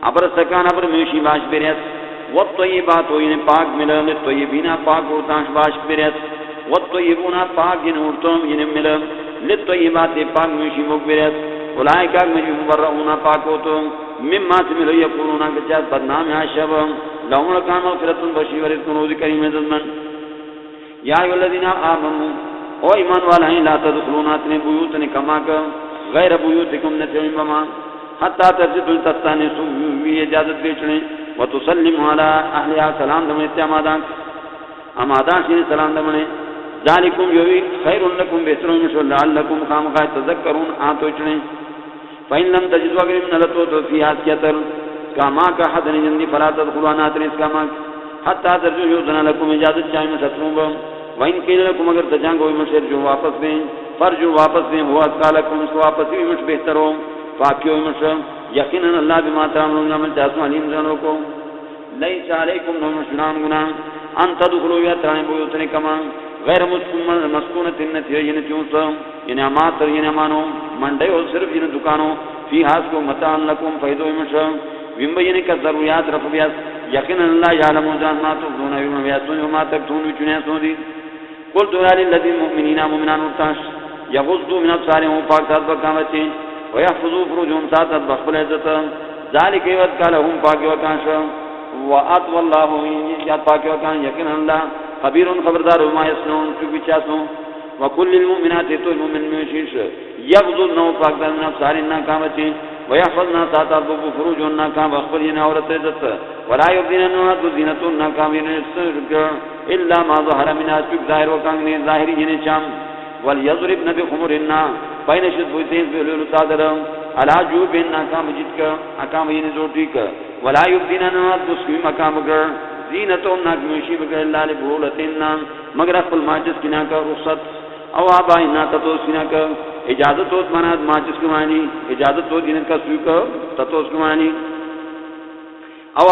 ابر سکان ابر میشی باش بریت والطیبات وین پاک ملر للطیبین پاک ورتانش باش بریت والطیبون پاک ین ورتم ین ملر للطیبات پاک میشی مغبریت اولئک مبرؤون پاکوتو مما سمل یقولون کہ جات بدنام ہے شب لهم کان مغفرۃ بشیر کنوز کریم زمن یا ایھا الذین آمنوا او ایمان والے لا تدخلون بیوت کما غیر بیوتکم نتیما حتی تجدوا تستانسوا وی اجازت بیچنے وتسلموا علی اهلها سلام دم استعمادان امادان سے سلام دمنے ذالکم یوی خیر لکم بہترون لعلکم خامخا تذکرون آتوچنے فإن لم تجدوا غير من لتو في حاسيتر كما كحدن جندي فلا تدخلوا ناتر اس كما حتى ترجو يذن لكم اجازت چاہے میں ستروں وإن قيل لكم اگر تجان کوئی مشر جو واپس دیں فرجو واپس دیں ہوا قالکم اس واپس بھی مش بہتر ہو فاکیو مش یقینا اللہ بما تعملون عمل جاسو علیم جانو کو لیس علیکم نمشنام گناہ ان تدخلوا یتران بیوتن کما غیر مسکونت النتی ینتیوس ینامات ینامانو منڈے اور صرف ین دکانوں فی حاس کو متان لکم فیدو مش ومبین کا ضروریات رفیاس یقینا اللہ یعلم ما تبدون وما یسون وما تکتمون چنیاسون دی قلت للذین المؤمنین مومنان ارتاش یغضوا من ابصارهم پاک ذات بکامتی ويحفظوا فروجهم ساتت بخبل عزت ذلك وذكالهم پاک وکانش واتو اللہ یاد پاک وکان یقینا اللہ خبیر خبردار ما یسنون چوکی چاسوں وکل المؤمنات تو المؤمن میشیش یغضوا نو پاک ذات من ابصارنا کامتی ويحفظنا ساتا بو فروجنا كان واخبرنا عورت عزت ولا يبدين زينتنا كان الا ما ظهر من اسبق ظاهر وكان ظاهري جن شام وليضربن بخمرنا بين شذوتين بلول صادر على جوبنا كان جتك اكام ين زوتيك ولا يبدين تسكي مقام گر زينتنا كمشي بگر الله لبولتنا مگر خپل ماجس کنا کا رخصت او ابائنا تتوسنا کا اجازت تو منا ماجس کو مانی اجازت تو جن کا سوی کا تتوس کو مانی او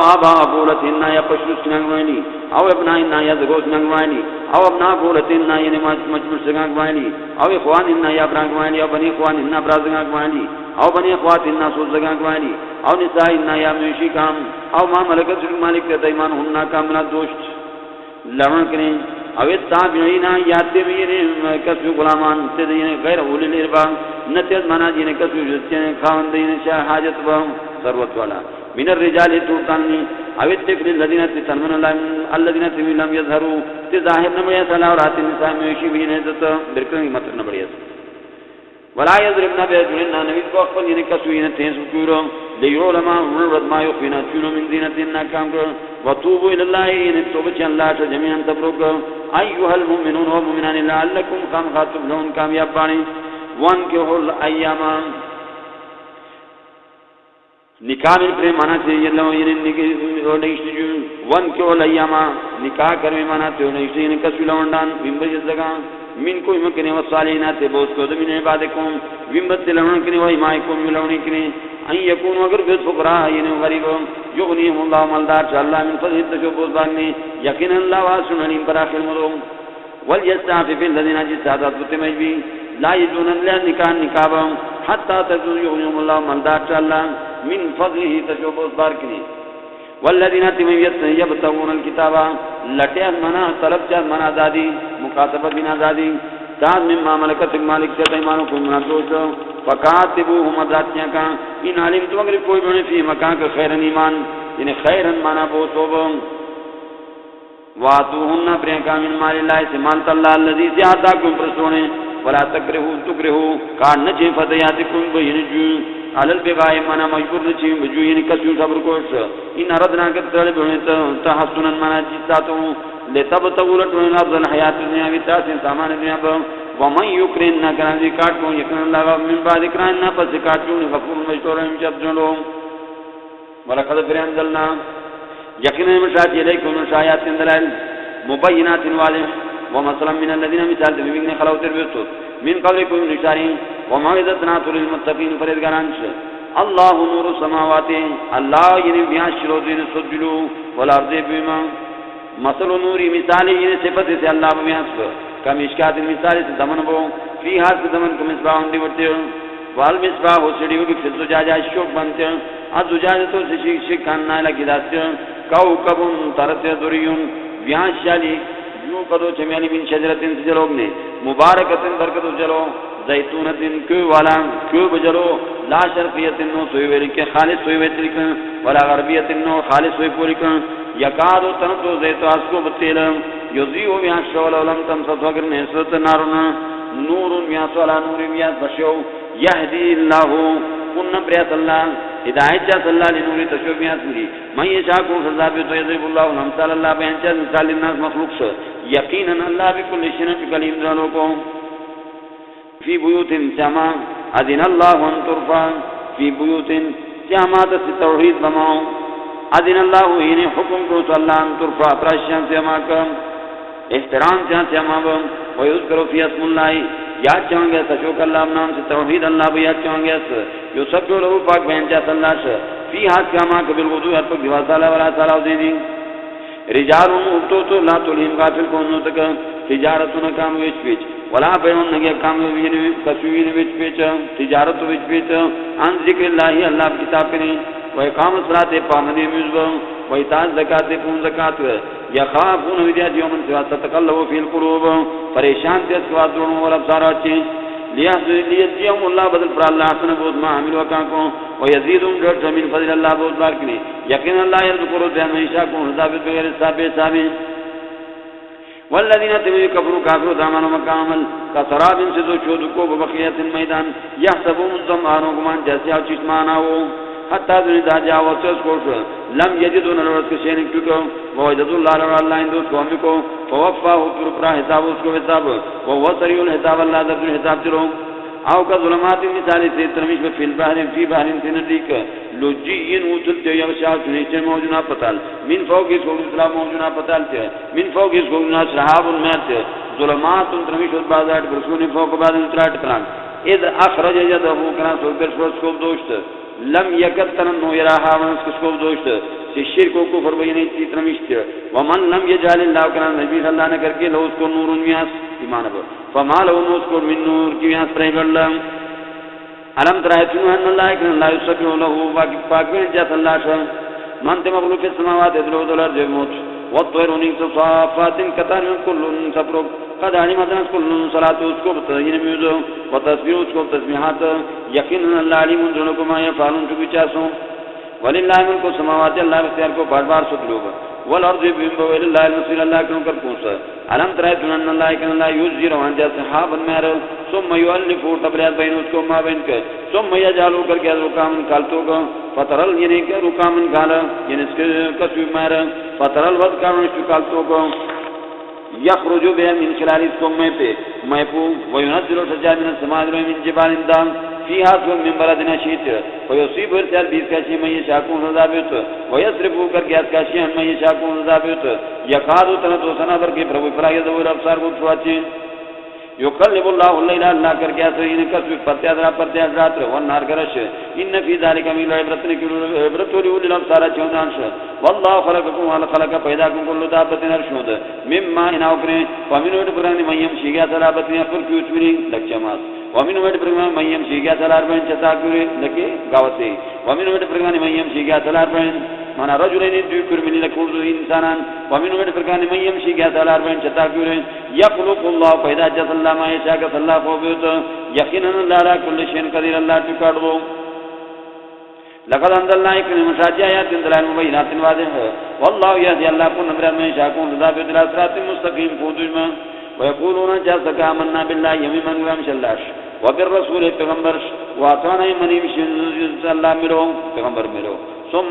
ابا بولتنا یا پشوس کنا مانی او ابنائنا یا زگوس کنا مانی او ابنا بولتنا یعنی مجبور سگا مانی او اخواننا یا بران مانی او بنی اخواننا برازگا مانی او بنی اخواتنا سوزگا مانی او نسائنا یا میشی کام او ما ملکت مالک ایمان ہننا کامنا دوست لڑن کریں او تابعین یاتے بھی کسو غلامان تدین غیر اولی الاربا نتیز منا جن کسو جتن خواندین شاہ حاجت با ثروت والا من الرجال تورتانی او تکل الذین تنمن الذین لم یظهروا ظاہر نمڑی صلاح اور آتی نساء میشی بھی عزت برکن مطر نمڑی ولا يضربنا بأرجلنا نبيذ بأخفل ينكسوين تنسو كورا ليعلم ورد ما يخفينا تشونو من زينتنا كامكا وطوبوا إلى الله إن التوبة الله جميعا تبرك أيها المؤمنون والمؤمنان لعلكم كام خاطب لهم كام يباني وانكحوا الأيام نکاح میں پرے مانا سے یہ لو یہ نشتجو وانكحوا الأيام نکاح کرے مانا تے نشتجو نکسو لوندان بمبج زگا من کوئی مکنے والصالحینات بوس کو من عبادکم ومبت لون کنے و ایمائکم لون کنے ان یکون اگر بے فقراء یعنی غریب یغنیهم اللہ مالدار چ اللہ من فضل تشبوس بانے یقین اللہ واسع علیم براخل مرو وليستعفف الذين جسادات تمجبی لا يجون الا نکاح حتى تجو یغنیهم اللہ مالدار چ اللہ من فضله تشبوس بارکنے والذین یبتغون الکتاب لٹیا منا طلب چا منا دادی مکاتبہ بنا دادی تاز مما ملکت مالک سے ایمانوں کو منادوش فکاتبوہم ذاتیاں کا ان علم تو اگر کوئی بنے فی مکان کا خیرن ایمان یعنی خیرن مانا بوسوب واتوہن پرینکا من مال اللہ سے مانت اللہ اللذی سے آتاکم پرسونے ولا تکرہو کار نچے فتیاتکم بینجو علل بغائی مانا مجبور نچے بجو یعنی کسیو صبر کوش ان اردنا کتر بہنیتا تحسنن مانا جیساتو لتبتغوا لٹوین افضل حیات دنیا کی تاسین سامان دنیا پر ومن یکرین ناکران دی کاٹ کو یکن اللہ من بعد اکران ناپس کاٹ کو غفور مجدور امشب جنلو ولقد فرانزلنا یقین مشاہد علیکم مشاہیات دلائل مبینات واضح ومثلا من الذین مثال دبیگن خلو تربیتوت من قبلکم نشارین وموعظتنا للمتقین فرزگاران اللہ نور السماوات اللہ یعنی بیان شروع دین سجلو والارض بیما مثل نوری مثالی یعنی صفت سے اللہ بیان سو کمشکات مثالی سے دمن بو فی ہاتھ سے دمن کو مصباح ہوندی بڑھتے والمصباح ہو سڑی ہوگی پھر زجاجہ شوک بنتے الزجاجہ تو سے شکاننا لگی داستے کوکبن ترت دریون بیان شالی یوں قدو چمیانی من شجرتن سے جلوگ نے مبارکتن برکتو جلو زیتونتن کیو والا کیو بجلو لا شرقیتن نو سوئی ویلکن خالص سوئی ویلکن ولا غربیتن نو خالص سوئی پورکن یکادو تنتو زیتو اسکو بطیلن یضیو بیان شول ولم تمسط وگر نحسرت نارنا نور بیان سوالا نور بیان بشو یهدی اللہ انم پریت اللہ ہدایت جاس اللہ لنوری تشو بیان سنگی من یہ شاکو خضابی تو یضیب اللہ نمثال اللہ بیان چاہت مثال الناس مخلوق سے یقینا اللہ بکل شنف کلیم دانوں کو فی بیوت جمع اذن اللہ ان ترفع فی بیوت جمعات سے توحید بماؤ اذن اللہ انہیں حکم کو صلی اللہ ان ترفع پراشیان سے اماکم احترام سے اماکم ویذکرو فی اسم اللہ یاد چاہوں گے تشوک اللہ نام سے توحید اللہ بھی یاد چاہوں گے جو سب جو لہو پاک بہن جاس اللہ سے فی حد کا ماں قبل وضو ہر پک دیواز اللہ ولا صلاح دیدی رجال ابتو تو لا تلہم غافل کو انہوں تک تجارتوں کام ویچ پیچ ولا بیون نگے کام کسوین ویچ پیچ تجارت ویچ پیچ ان ذکر اللہ اللہ کتاب کریں و اقام الصلاۃ پابندی میوزب و ایتاء زکات پون زکات یخافون وجات یوم تتقلب فی القلوب پریشان تھے اس کے دونوں اور ابصار اچھے لیجزیہم اللہ بدل پر اللہ حسن بود ما عمل وکان کو و یزیدهم جرد من فضل اللہ بود بار کنے یقین اللہ یذکر دے ہمیشہ کو حساب بغیر حساب حساب والذین تبی کفروا کافر دامن مکامل کسراب سے جو شود کو بقیت میدان یحسبون الظمآن گمان جیسے چشمانہ ہو حتی ذا جا وسوس کو لم یجدون الرزق شین کیوں وجد اللہ اللہ ان دوست قوم کو فوفاه پر حساب اس کو حساب وہ سریع الحساب اللہ ذات حساب چلو او کا ظلمات مثال سے ترمیش فی البحر فی بحر نزدیک لجین وتل یغشا نیچے موجنا پتال من فوق اس کو اسلام موجنا پتال ہے من فوق اس کو شهاب المات ظلمات ترمیش بازار برسون فوق بعد ترات پلان اذ اخرج يده كان سوبر کو دوست لم یکد تنو یراها ونس کو دوست شرک کو کفر بیان کی ترمیش ومن لم یجعل الله كان نبی صلی اللہ نے کر کے لو اس کو نور میاس ایمان پر فما له نور من نور کی میاس پر اللہ علم ترایتن ان الله كان لا يسبح له پاک جت اللہ شان من مخلوق السماوات والارض والموت والطير صافات كتان كل سبر قد علمت كل صلاة اس کو تسبیح میوزو و تسبیح اس کو تسبیحات یقینا اللہ علیم جنکم ما يفعلون جو بچاسو وللہ ملک السماوات اللہ اختیار کو بار بار ستلوگ والارض بویل اللہ المصیر اللہ کیوں کر پوچھا علم ترائیتون ان اللہ کن اللہ یوزی روان جا صحابا میرا ثم یؤلفو تبریات بین اس کو ما بین کے ثم یجعلو کر کے رکامن کالتو گا فترل یعنی کہ رکامن کالا یعنی اس کے کسوی میرا فترل ود کارن اس کو کالتو گا یخرجو بے من خلال اس کو میں پو وینزلو سجا من السماء من جبال اندام فيها سوى من بلد نشيط ويصيب ارتال بيس كاشي من يشاكون رضابيت ويصرفوا كرقيات كاشي من يشاكون رضابيت يقادو تنتو سنة بركي پربو فراغي دور افسار کو چھواچی يقلب الله الليل اللہ کرقيات ان كسب پرتیاد را پرتیاد رات والنار کرش ان في ذلك من عبرت لأولي الابصار چونانش والله خلقكم والخلق پیداکم كل دابت ارشود مما اناوکنے فمنو ادبرانی من يمشي گیا سلابتنی اخبر کیوچمنی لکچماس ومن وجه پرگمان من يمشي گیا سلار بین چتاکوری لکی گاوتی ومن وجه پرگمان من يمشي گیا سلار بین مانا رجلین دوکر منی لکوزو انسانان ومن وجه پرگمان من يمشي گیا سلار بین چتاکوری یخلق اللہ پیدا جس اللہ ما یشاک صلاح خوبیت یقینا اللہ را کل شین قدیر اللہ چکاڑو لقد انزلنا الیکم مشاجع آیات دلائل مبینات واضح والله یهدی اللہ کو نمرات من یشاء ذابت الى صراط مستقیم فوجما ويقولون جاءك آمنا بالله يمين من شلاش وبالرسول پیغمبر واطعنا من يمشي الله مرو پیغمبر مرو ثم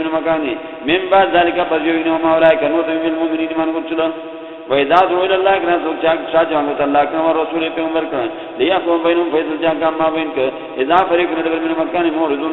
من مكاني من بعد ذلك فجوين وما اولئك نؤمن بالمؤمنين من قتل واذا دعوا الى الله كان شاجعوا الله كان والرسول پیغمبر كان ليحكم بينهم فيصل جان ما بينك اذا فريق من مكان معرضون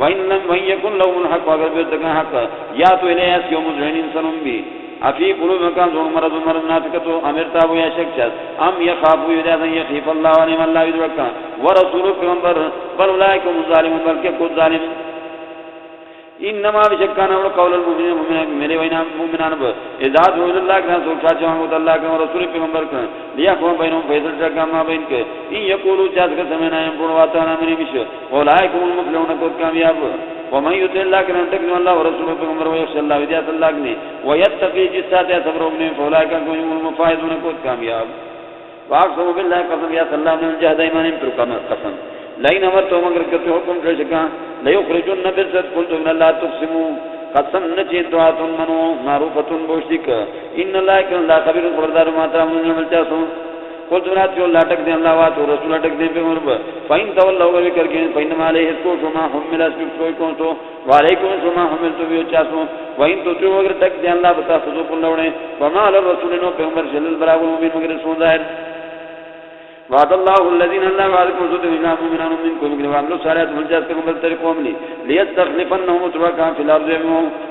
وان لم يكن لهم الحق اگر بتك حق یا تو الیاس یوم الدین انسان بھی افی قلوب مکان زون مرض منافقتو امرتا و یا شک ام یخافو یذا یخیف اللہ ونعم اللہ یذکا ورسول پیغمبر بل اولئکم الظالمون بلکہ خود ظالم انما بشکانا قول المؤمنین میرے وینا مومنان اذا دعوا اللہ کا سوچا چاہو اللہ کا رسول پیغمبر کا لیا کو بینوں فیصل جگہ ما بین کے ان یقولوا جاز کا سمنا ہے پرواتا نہ مش اولئکم المفلحون کو کامیاب ومن يطع الله كان تكن الله ورسوله پیغمبر ويخشى الله وديات الله نے ويتقي جسات صبر من فاولئك هم المفائزون کو کامیاب واقسم بالله قسم یا صلی اللہ من جهد ایمان پر قسم لئن امرتم مگر کہ حکم رشکا ليخرجن بالذات قلت ان الله تقسموا قسم نچے دعات منو معروفۃ بوشک ان الله كان لا خبير خبردار ما تعملون ملتاسو قلت رات جو لٹک دے اللہ وات رسول لٹک دے پیغمبر فین تولوا وی کر کے فین مالے اس کو شما حمل اس کو کون تو وعلیکم شما حمل تو بھی چاسو وین تو جو اگر تک دے اللہ بتا سو کو لوڑے وما الرسول نو پیغمبر صلی اللہ علیہ وسلم مومن مگر سو ظاہر وعد الله الذين لا وعدكم ذو من المؤمنين منكم من وعملوا الصالحات من جاءت پیغمبر تر قوم لی لیستخلفنهم ترکا فی الارض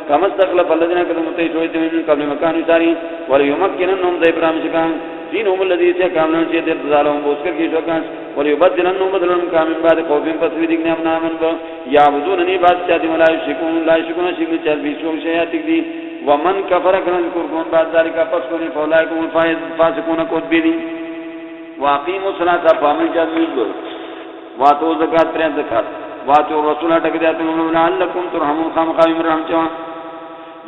كما استخلف الذين كانوا تيجوا من قبل مكان ساری وليمكننهم ذي ابراهيم شکان دینهم الذي كانوا يتدارون بوسکر کی شکان وليبدلنهم بدلا من بعد خوفهم فسويدنا امنا من يعبدونني بعد شاد ولا يشركون لا يشركون شيئا چربی شو شیات دی ومن كفر كان قربان بعد ذلك فسكن فاولئك هم الفاسقون قد واقیم الصلاۃ فامن جامیل واتو زکات پر زکات واتو رسول ٹک دیتے ہیں لعلکم ترحمون خام قائم رحم چا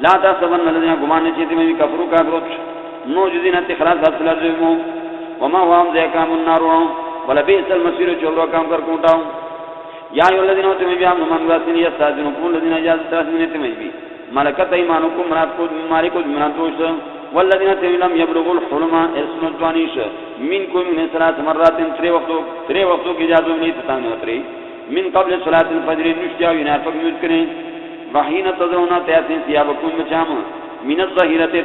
لا تحسبن الذين گمان چیتے میں کفروا کافرون موجودین اتخلاص حاصل ازمو وما هم ذکام النار ولا بئس المصير چلو کام کر کوٹاؤ یا ایھا الذين تم بھی ہم من واسن یستاذن کون الذين اجازت تاسن تم بھی ملکت ایمانکم مراتکو مالکو مراتوش والذین لم یبلغوا الحلم اسم الدوانیش منکم من ثلاث مرات ترے وقتوں کی اجازت ملی تتانے وطری من قبل صلاة الفجر نشتیا ینار فق یوز کریں وحین تضرونا تیاسین سیابکم بچام من الظہیرت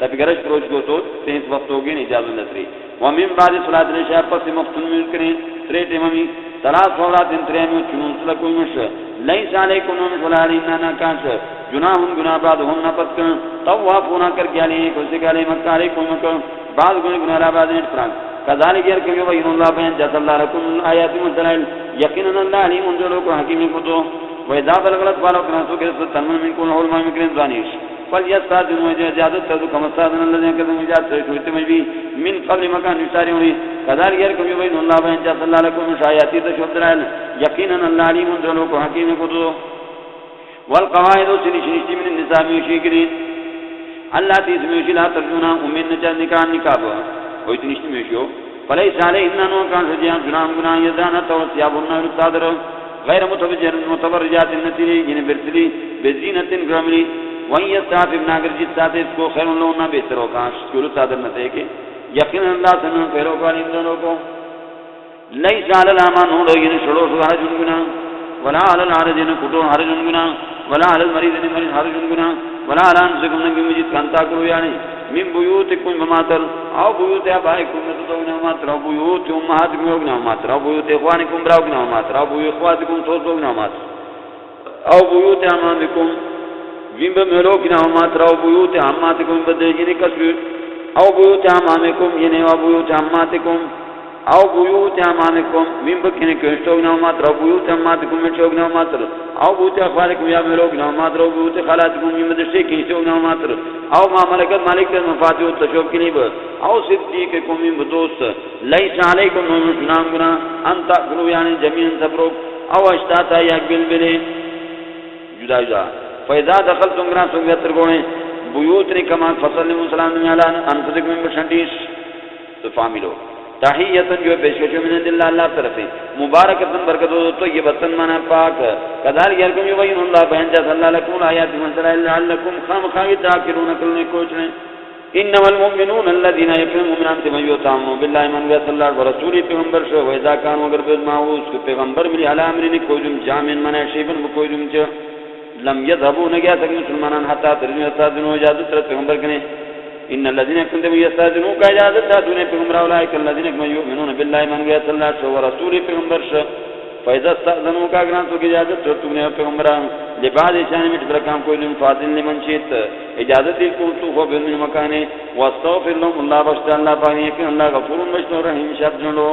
تپگرش پروچ کو تو تیس وقتوں کی اجازت نتری ومن بعد صلاة العشاء پس مختن یوز کریں ترے تیممی ثلاث صورات تریمی چنون سلکوی مش لیس علیکم ومن ولا علینا ناکاش جناہم گناہ بعدہم نفت کن طوافونا کر کے علیہ کسی کے علیہ مکہ علیکم مکہ بعد گناہ بعد نیٹ فرانک کذالک یرکم یبین اللہ بیان جاس اللہ لکم آیات والدلائل یقینا اللہ علیم انزلو کو حکیم کتو وَإِذَا بَلَغَتْ أَطْفَالُكُمْ الْحُلُمَ كَسْرَةً مِنْكُمْ الْحُلْمَ مِكْرٍ زَانِيشْ فَلْيَسْتَأْذِنُوا إِجَازَةً تَأْذُوا كَمَا اسْتَأْذَنَ الَّذِينَ كَذَبُوا إِجَازَةً شُهِدْتُمْ مِنْ قَبْلِ مَكَانٍ يُسَارِعُونَ كَذَلِكَ يَرْكُمْ يُبَيِّنُ اللَّهُ بَيَانَ جَاءَ اللَّهُ لَكُمْ مِنْ آيَاتِهِ وَالدَّلَائِلِ يَقِينًا اللَّهُ عَلِيمٌ ذَلِيلٌ حَكِيمٌ كُتُبُ والقواعد سنشنشتي من النساء مشيكرين اللاتي سميشي لا ترجون أمين نكاح نكاب ويتنشتي مشيو فليس عليهن أن كان رجيان جناهم جناح يزانا توسيابهن الصادر غير متبرجات النتيري جن برسلي بزينة گرملي وإن يستعفف ناگر جس ساتھ کو خیر لوننا بہتر ہوگا شکل صادر نتے کے یقین اللہ سنن پیرو قالیم دنوں کو لیس علی الامان ہو لوگین شڑو سوارا جنگنا ولا علی العارضین کٹو ہر جنگنا ولا علی المریضین مریض ہر جنگنا ولا علی انسکم نگی مجید کانتا کرو یعنی من بیوتکم بماتر او بیوت ابائکم نتدوگنا ماتر او بیوت امہاتکم یوگنا ماتر او بیوت اخوانکم براوگنا ماتر او بیوت اخواتکم سوزوگنا ماتر او بیوت امامکم ویم بمروگنا ماتر او بیوت اماتکم بدجینی کسویر او بیوت امامکم یعنی او بیوت اماتکم او بیوت امامکم ویم بکنے کشتوگنا ماتر او بیوت اماتکم مچوگنا ماتر او بیوت اخوانکم یا مروگنا ماتر او بیوت خالاتکم ویم بدشتے کشتوگنا ماتر او ما ملکت مالک مفاتیح التشوف کنیب او صدیقکم ویم بدوست لیس علیکم نوم جنام گنا انتا کرو یعنی جمین سبروک او اشتاتا یک بلبلے جدا جدا فیضا دخلتم گنا سنگیتر گونے بیوت نے کما فصل مسلام نمیالان انفذکم بشنڈیس تو فاملو تحییتن جو پیشکشو من دل اللہ طرف ہے مبارکتن برکت ہو تو یہ بطن مانا پاک کذالک یرکم یبین اللہ بہن جاس اللہ لکم آیات منزلہ لعلکم خام خاوی تاکرون کلنے کوچنے انما المؤمنون الذين يقيمون من انت من يطعموا بالله من ويت الله ورسوله پیغمبر شو وذا كانوا اگر بالمعروف کہ پیغمبر ملی علی امر نے کوئی جم جامن منا شیبن کوئی جم چ لم يذهبوا نگیا تک مسلمانان حتا ترجمہ استاذنو اجازت تر پیغمبر کنے ان الذين كنتم يستاذنون کا اجازت تھا دنے پیغمبر اولئک الذين يؤمنون بالله من ويت الله شو ورسوله پیغمبر شو فیضا استاذنو کا گران تو کی اجازت تر تم نے پیغمبران لبعض شان میں برکام کوئی لن فاضل لمن شئت اجازت دی کو تو ہو بن مکانے واستغفر لهم الله بشت الله پانی کہ اللہ غفور مشتور رحیم شاد جنو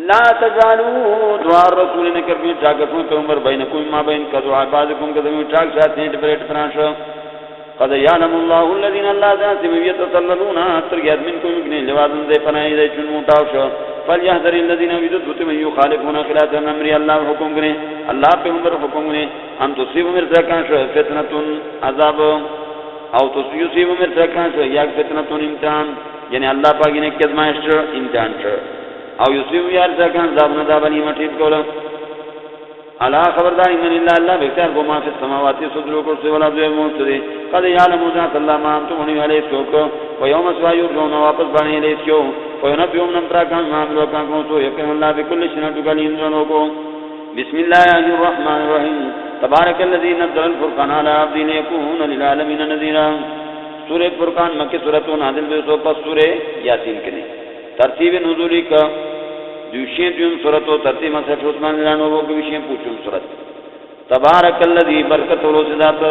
لا تجعلوا دعاء رسول نے کر بھی جاگتوں پیغمبر بینکم ما بین کا دعاء بعضکم کا بھی ٹاک ساتھ ہیں ڈبریٹ فرانش قد يعلم الله الذين لا ذاتهم يتسللون ترجع منكم ابن لوازن ذي پناہی دے چن موٹاوش فليحذر الذين يذبون من يخالفون خلاف امر الله حکم کرے اللہ پیغمبر حکم نے ان تصيب مرتکان فتنه عذاب او تصيب مرتکان یا فتنه امتحان یعنی اللہ پاک نے کزمائش امتحان او يصيب يرتکان عذاب نہ بنی مٹھیت کولا الا خبردار من اللہ اللہ بہتر کو ما فی السماوات صدر کو سے ولا ذو مستری قد يعلم ذات اللہ ما انتم علیہ کو ويوم سيرجعون واپس بنے لے کیوں وينبئهم من تراكم عملوا كان تو يقين الله بكل شيء تقالين ذنوبه بسم الله الرحمن الرحيم تبارك الذي نزل الفرقان على عبده ليكون للعالمين نذيرا سورہ فرقان مکی سورۃ نازل ہوئی سو پس سورہ یاسین کے ترتیب نزولی کا دوشین تیم سورۃ و ترتیب مصحف عثمان لانو کو دوشین پوچھوں سورۃ تبارک الذی برکت و ذات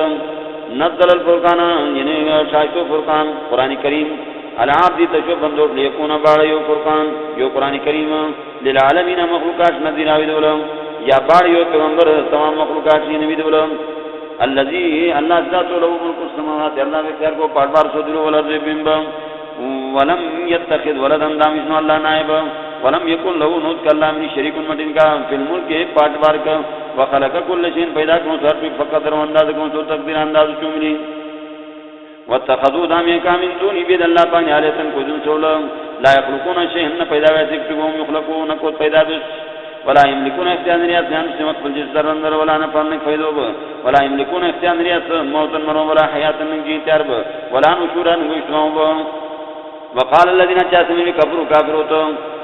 نزل الفرقان یعنی شایتو فرقان قرآن کریم العابدی تشو بندوٹ لیکون باڑی و فرقان یو قرآن کریم للعالمین مخلوقات نذیر آوید ولم یا باڑی و پیغمبر تمام مخلوقات نوید ولم اللذی اللہ ذات و لہو ملک السماوات اللہ بکر کو پاڑبار صدر والارض بمبا ولم یتخذ ولدن دامشنو اللہ نائب ولم یکن لہو نوت کا اللہ منی شریکن مدین کا فی الملک پاڑبار کا وخلق کل شین پیدا کنو سر پی فقدر و انداز کنو تو تقدیر انداز چومنی واتخذوا دامی کامن دونی بید اللہ پانی آلیتن کو جن سولا لا یخلقون شیئن پیدا ویسک تکوم یخلقون کود پیدا بس ولا يملكون اختیار ریاست ہم سمت پلجس در اندر ولا نفرن فیدوب ولا يملكون اختیار ریاست موتن مرو ولا حیات نجی ترب ولا نشورا نگشتوب وقال الذين جاسمين كفروا كافروا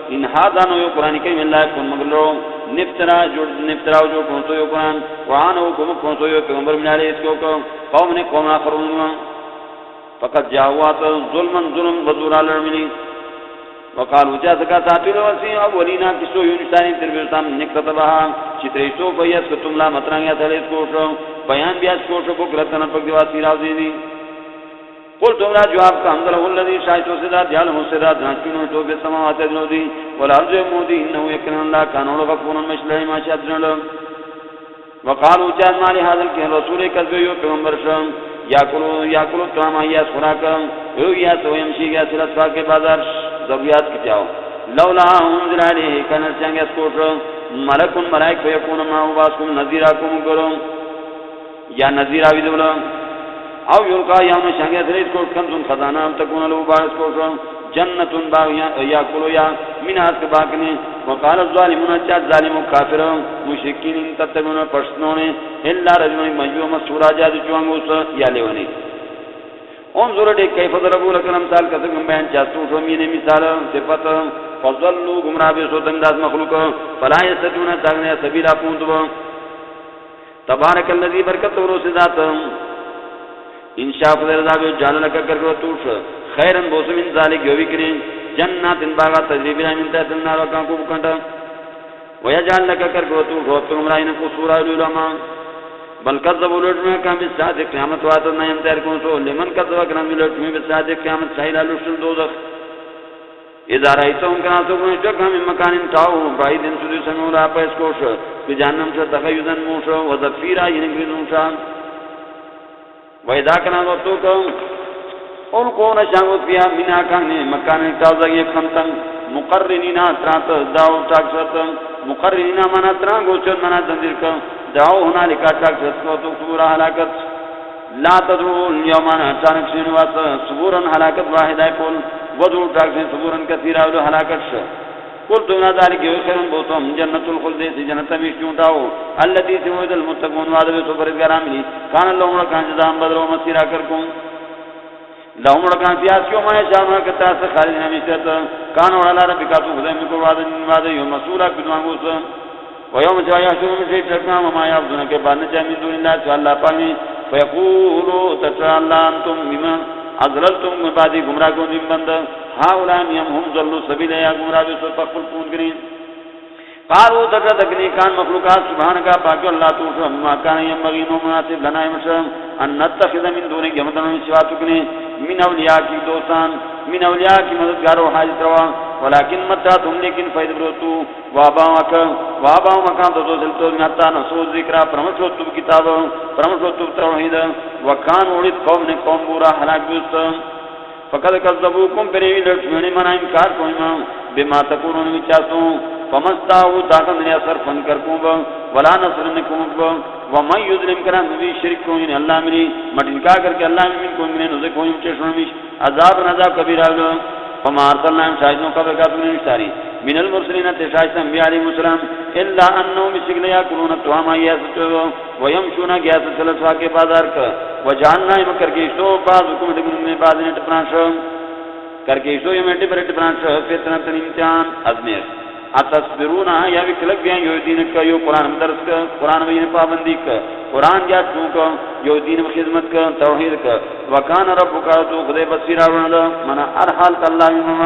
ان هذا نو قرآن کریم اللہ کن مگلو نفترا جو کونسو یو قرآن وعانو کم کونسو یو پیغمبر من علیہ اس کو قوم نے قوم آخرون فقط جاوات ظلمن ظلم وزورا لرمنی وقالو جاسکا ساتیل وسی اولینا کسو یونستانی تربیرتام نکتتبہا چتریشو فیس کتم لا مطرانگیا تھلیس کوشو بیان بیاس کوشو بکرتنا پک دیواسی راوزی دی قل تمرا جواب کا حمد لہو اللذی شاہدو صدات یعلمو صدات ناچینو تو بے سماوات ادنو دی والارض مودی انہو یکنن اللہ کانولو فکفونن مشلہی ما شادرن لہو وقالو جاد مالی حاضر کی رسول کذبیو پیغمبر شم یاکلو تمام آئیاس خوراکم یو یاس ویمشی گیا سلسفا کے بازار ضروریات کی جاؤ لولا انزل علیہ کنر چانگی اسکوٹ ملکن ملائک فیکون ماہو باسکم نظیراکم کرو یا نظیر آوی دولو او یلقا یاون شانگی اسریت کوٹ کنزن خزانہ ام تکون لو بارس کوٹ جنتن باغ یا کلو یا من آسک باقنی وقال الظالمون چاہت ظالم و کافر مشرکین ان تتبون پرشتنون اللہ رجلون مجبور مسورا جاد چوانگوس یا لیونی انظر دیکھ کیف ضربو لکن امثال کسکم بین چاستو شومین مثال صفت فضلو گمراہ بے سوتن داز مخلوق فلا یستجون تاگنیا سبیلا پوندو تبارک اللذی برکت و روس ذات انشاء فضل جال لکا کرکر توش خیرن بوسم ان ذالک یوی کریں جنات ان باغات تجریبی رامن تحت النار وکان کو بکنٹا ویجعل لکا کرکر توش وقت گمراہین کو سورہ العلماء بل کذب لٹنے کا بساعت قیامت واتر نیم تیر کون سو لمن کذب اکرام لٹنے بساعت قیامت سائلہ لشن دوزخ اذا رأیتا ان کا ناسو کنش جک ہم مکان انتاؤ باید ان سوزی سنور آپا اس کوش کہ جہنم سے تخیزن موشا وزفیرہ ینگری نوشا ویدہ کنا دوستو کم ان کو نشانگوت پیا منا کانے مکان انتاؤ زگی کمتن مقررینینا ترانت داو تاکسرت مقررینینا منا ترانگو چل منا زندر کم دعو ہونا لکا تاکسرت کو تو سبورا حلاکت لا تدرو یومان اچانک شنواس سبورا حلاکت واحدہ کل وضو تاکسرت سبورا کثیرہ ولو حلاکت شا قل تو نا ذالک یو خیرن بوتم جنت الخلد سی جنت میشتیوں تاو اللتی سوید المتقون وعدو سفرزگار آملی کان اللہم رکان جزام بدرو مسیرہ کرکوں لهم رکان سیاسی و ماہ شاہمہ کتا سے خالد نمیشت کان وعلا ربکاتو خدای مکر وعدن یوم مسئولہ کدوانگوس ویوم شاہ یحشر مشید شرکنا وما یعبدون کے بعد نچہ من دون اللہ سوال اللہ پاکی فیقولو تشاء اللہ انتم بما ازللتم مبادی گمراہ کو دن بند ہاولان یم ہم ظلو سبیل یا گمراہ بسر پخفل پون کریں قالو تشاء تکنی کان مخلوقات سبحانکا پاکی اللہ توشو ہما کان یم مغین و مناسب لنا امشرم ان نتخذ من دونی گمدن من سوا تکنے من اولیاء کی دوستان من اولیاء کی مددگار و حاجت روا ولیکن متا تم لیکن فائد بروتو واباو مکان تو سلطو میتا نسو ذکرہ پرمشوتو کتاب پرمشوتو توحید وکان اوڑید قوم نے قوم بورا حلاک بیست فقد کذبوکم پریوی لڑشمینی منا انکار کوئیما بما تکونون وچاسو فمستاو طاقت نے اثر فن کر کوں با ولا نصر نکوں با ومن یظلم کرا نبی شرک کو ان اللہ منی مٹنکا کر کے اللہ من کو من نزے کو چشمش عذاب نذا کبیرہ فما ارسلنا شاہدوں قبل کا تم نے اشاری من المرسلین تشاہد انبیاء علیہ السلام الا انهم بشکل یاکلون الطعام یاسطو ویمشون گیاس سلسوا کے بازار کا وجعلنا مکر کے شو بعض حکومت میں بعض نے ٹپرانش کر کے شو یہ میٹے پر ٹپرانش فتنہ امتحان ازمیر اتصبرون یا وکلک بیان یو دین کا یو قرآن درس کا قرآن میں پابندی کا قرآن یا تو کا یو دین خدمت کا توحید کا وکان ربک تو خدای بصیر منا ہر حال اللہ میں